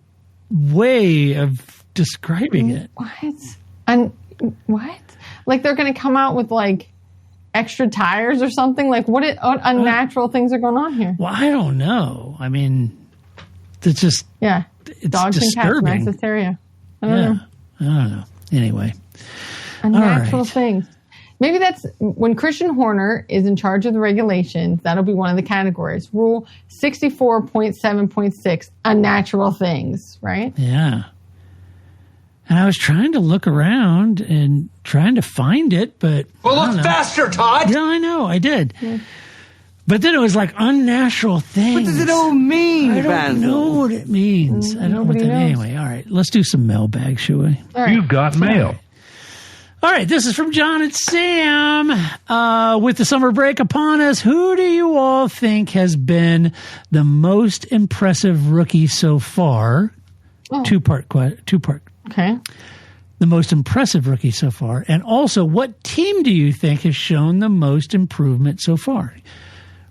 way of describing it.
What? What? Like they're going to come out with like extra tires or something? Like what unnatural things are going on here?
Well, I don't know. I mean, it's just it's
dogs
disturbing.
And cats, mass hysteria. I don't know.
I don't know. Anyway.
Unnatural things. Maybe that's when Christian Horner is in charge of the regulations. That'll be one of the categories. Rule 64.7.6, unnatural things, right?
Yeah. And I was trying to look around and trying to find it, but...
Well, look faster, Todd!
Yeah, I know. I did. Yeah. But then it was like unnatural things.
What does it all mean,
I don't know what it means. I don't know what that... Anyway, all right. Let's do some mailbag, shall we?
Right.
You've got mail.
All right, this is from John and Sam. With the summer break upon us, who do you all think has been the most impressive rookie so far? Two-part.
Okay.
The most impressive rookie so far. And also, what team do you think has shown the most improvement so far?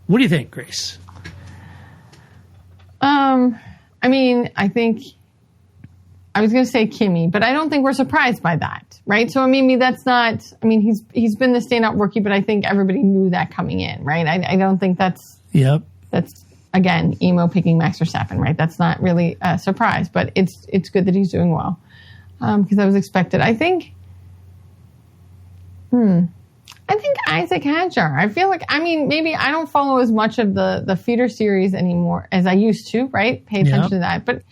What do you think, Grace?
I mean, I think... I was going to say Kimi, but I don't think we're surprised by that, right? So, I mean, that's not, I mean, he's been the standout rookie, but I think everybody knew that coming in, right? I don't think that's, again, emo picking Max Verstappen, right? That's not really a surprise, but it's good that he's doing well because that was expected. I think Isaac Hadjar. I feel like, I mean, maybe I don't follow as much of the feeder series anymore as I used to, right? Pay attention to that, but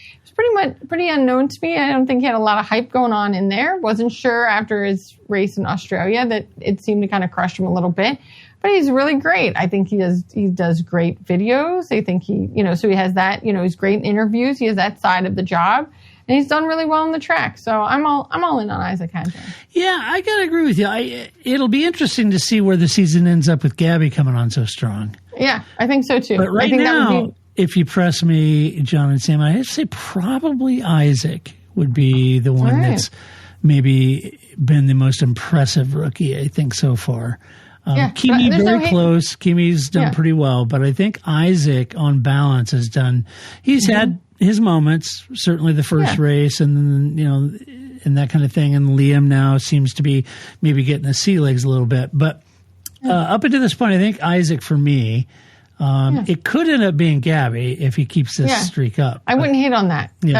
pretty unknown to me. I don't think he had a lot of hype going on in there. Wasn't sure after his race in Australia that it seemed to kind of crush him a little bit. But he's really great. I think he does great videos. I think so he has that, he's great in interviews. He has that side of the job. And he's done really well on the track. So I'm all in on Isaac Hadjar.
Yeah, I got to agree with you. It'll be interesting to see where the season ends up with Gabby coming on so strong.
Yeah, I think so too.
But right now, if you press me, John and Sam, I'd say probably Isaac would be the one that's maybe been the most impressive rookie, I think, so far. Kimi very close. Kimi's done pretty well, but I think Isaac on balance has done. He's had his moments, certainly the first race, and then and that kind of thing. And Liam now seems to be maybe getting the sea legs a little bit, but up until this point, I think Isaac for me. It could end up being Gabby if he keeps this streak up.
I wouldn't hate on that. Yeah.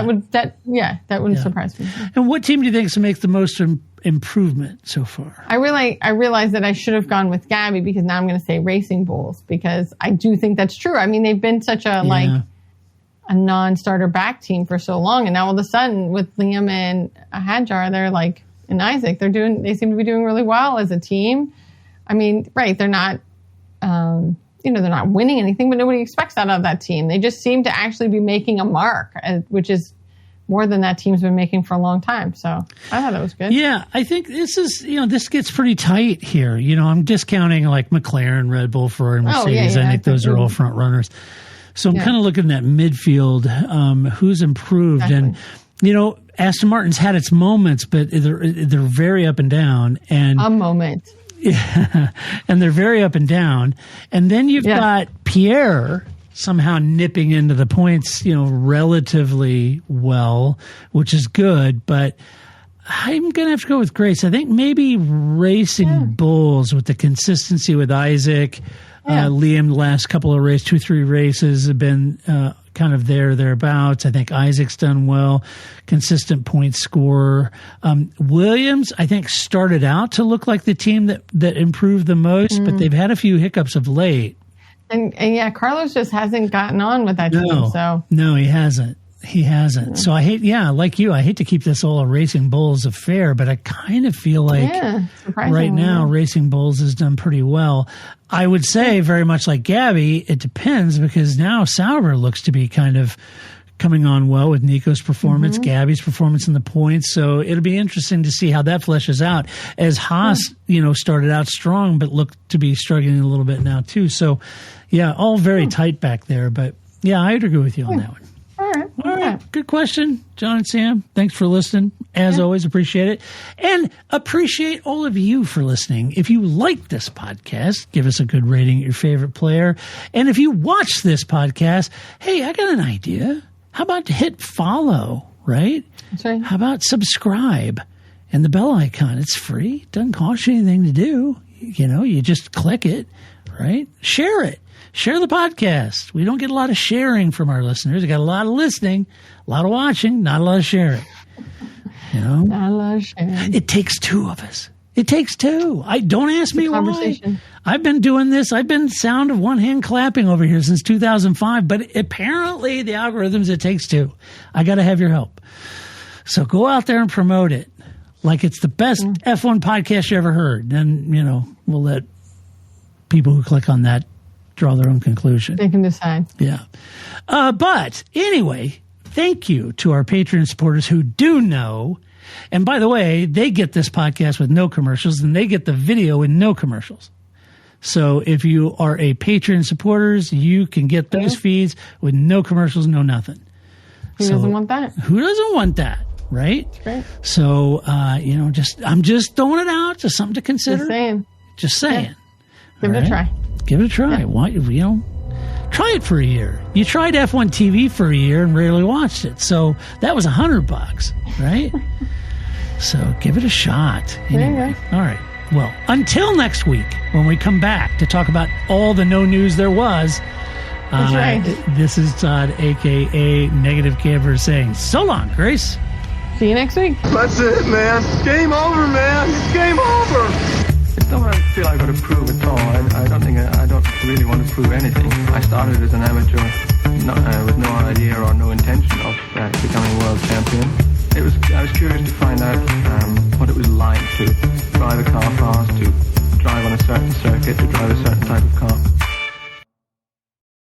That wouldn't surprise me.
And what team do you think makes the most improvement so far.
I realized that I should have gone with Gabby because now I'm going to say Racing Bulls because I do think that's true. I mean, they've been such a a non-starter back team for so long, and now all of a sudden with Liam and Hadjar, they're like, and Isaac, they seem to be doing really well as a team. I mean, right, they're not, they're not winning anything, but nobody expects that out of that team. They just seem to actually be making a mark, which is more than that team's been making for a long time. So I thought that was good.
Yeah, I think this is, this gets pretty tight here. I'm discounting like McLaren, Red Bull, Ferrari, Mercedes. I think those are all front runners. So I'm kind of looking at midfield, who's improved. Exactly. And, Aston Martin's had its moments, but they're very up and down. And
a moment.
Yeah, and they're very up and down. And then you've got Pierre somehow nipping into the points, relatively well, which is good. But I'm going to have to go with Grace. I think maybe Racing Bulls with the consistency with Isaac. Liam, the last couple of 2-3 races have been kind of thereabouts. I think Isaac's done well, consistent point scorer. Williams, I think, started out to look like the team that improved the most, but they've had a few hiccups of late. And
Carlos just hasn't gotten on with that team. So
no, he hasn't. He hasn't. So I hate, like you, I hate to keep this all a Racing Bulls affair, but I kind of feel like right now Racing Bulls has done pretty well. I would say very much like Gabby, it depends because now Sauber looks to be kind of coming on well with Nico's performance, Gabby's performance in the points. So it'll be interesting to see how that fleshes out as Haas, started out strong, but looked to be struggling a little bit now too. So all very tight back there, but I'd agree with you on that one. All right. Good question, John and Sam. Thanks for listening. As always, appreciate it. And appreciate all of you for listening. If you like this podcast, give us a good rating at your favorite player. And if you watch this podcast, hey, I got an idea. How about hit follow, right?
That's right.
How about subscribe and the bell icon? It's free. Doesn't cost you anything to do. You just click it, right? Share it. Share the podcast. We don't get a lot of sharing from our listeners. We got a lot of listening, a lot of watching, not a lot of sharing.
Not a lot of sharing.
It takes two of us. It takes two. Don't ask me why. I've been doing this. I've been sound of one hand clapping over here since 2005, but apparently the algorithms, it takes two. I got to have your help. So go out there and promote it like it's the best F1 podcast you ever heard. Then, we'll let people who click on that draw their own conclusion.
They can decide.
Yeah. But anyway, thank you to our Patreon supporters who do know. And by the way, they get this podcast with no commercials and they get the video with no commercials. So if you are a Patreon supporters, you can get those feeds with no commercials, no nothing.
Who doesn't want that?
Who doesn't want that? Right?
That's great.
So, I'm just throwing it out, just something to consider. Just saying.
Give it a try.
Give it a try.
Yeah.
Why, try it for a year. You tried F1 TV for a year and rarely watched it. So that was $100, right? So give it a shot. Anyway. All right. Well, until next week, when we come back to talk about all the no news there was,
that's right.
This is Todd, a.k.a. Negative Camper, saying so long, Grace.
See you next week.
That's it, man. Game over, man. It's game over. It's not what I feel I've got to prove at all. I don't really want to prove anything. I started as an amateur with no idea or no intention of becoming world champion. I was curious to find out what it was like to drive a car fast, to drive on a certain circuit, to drive a certain type of car.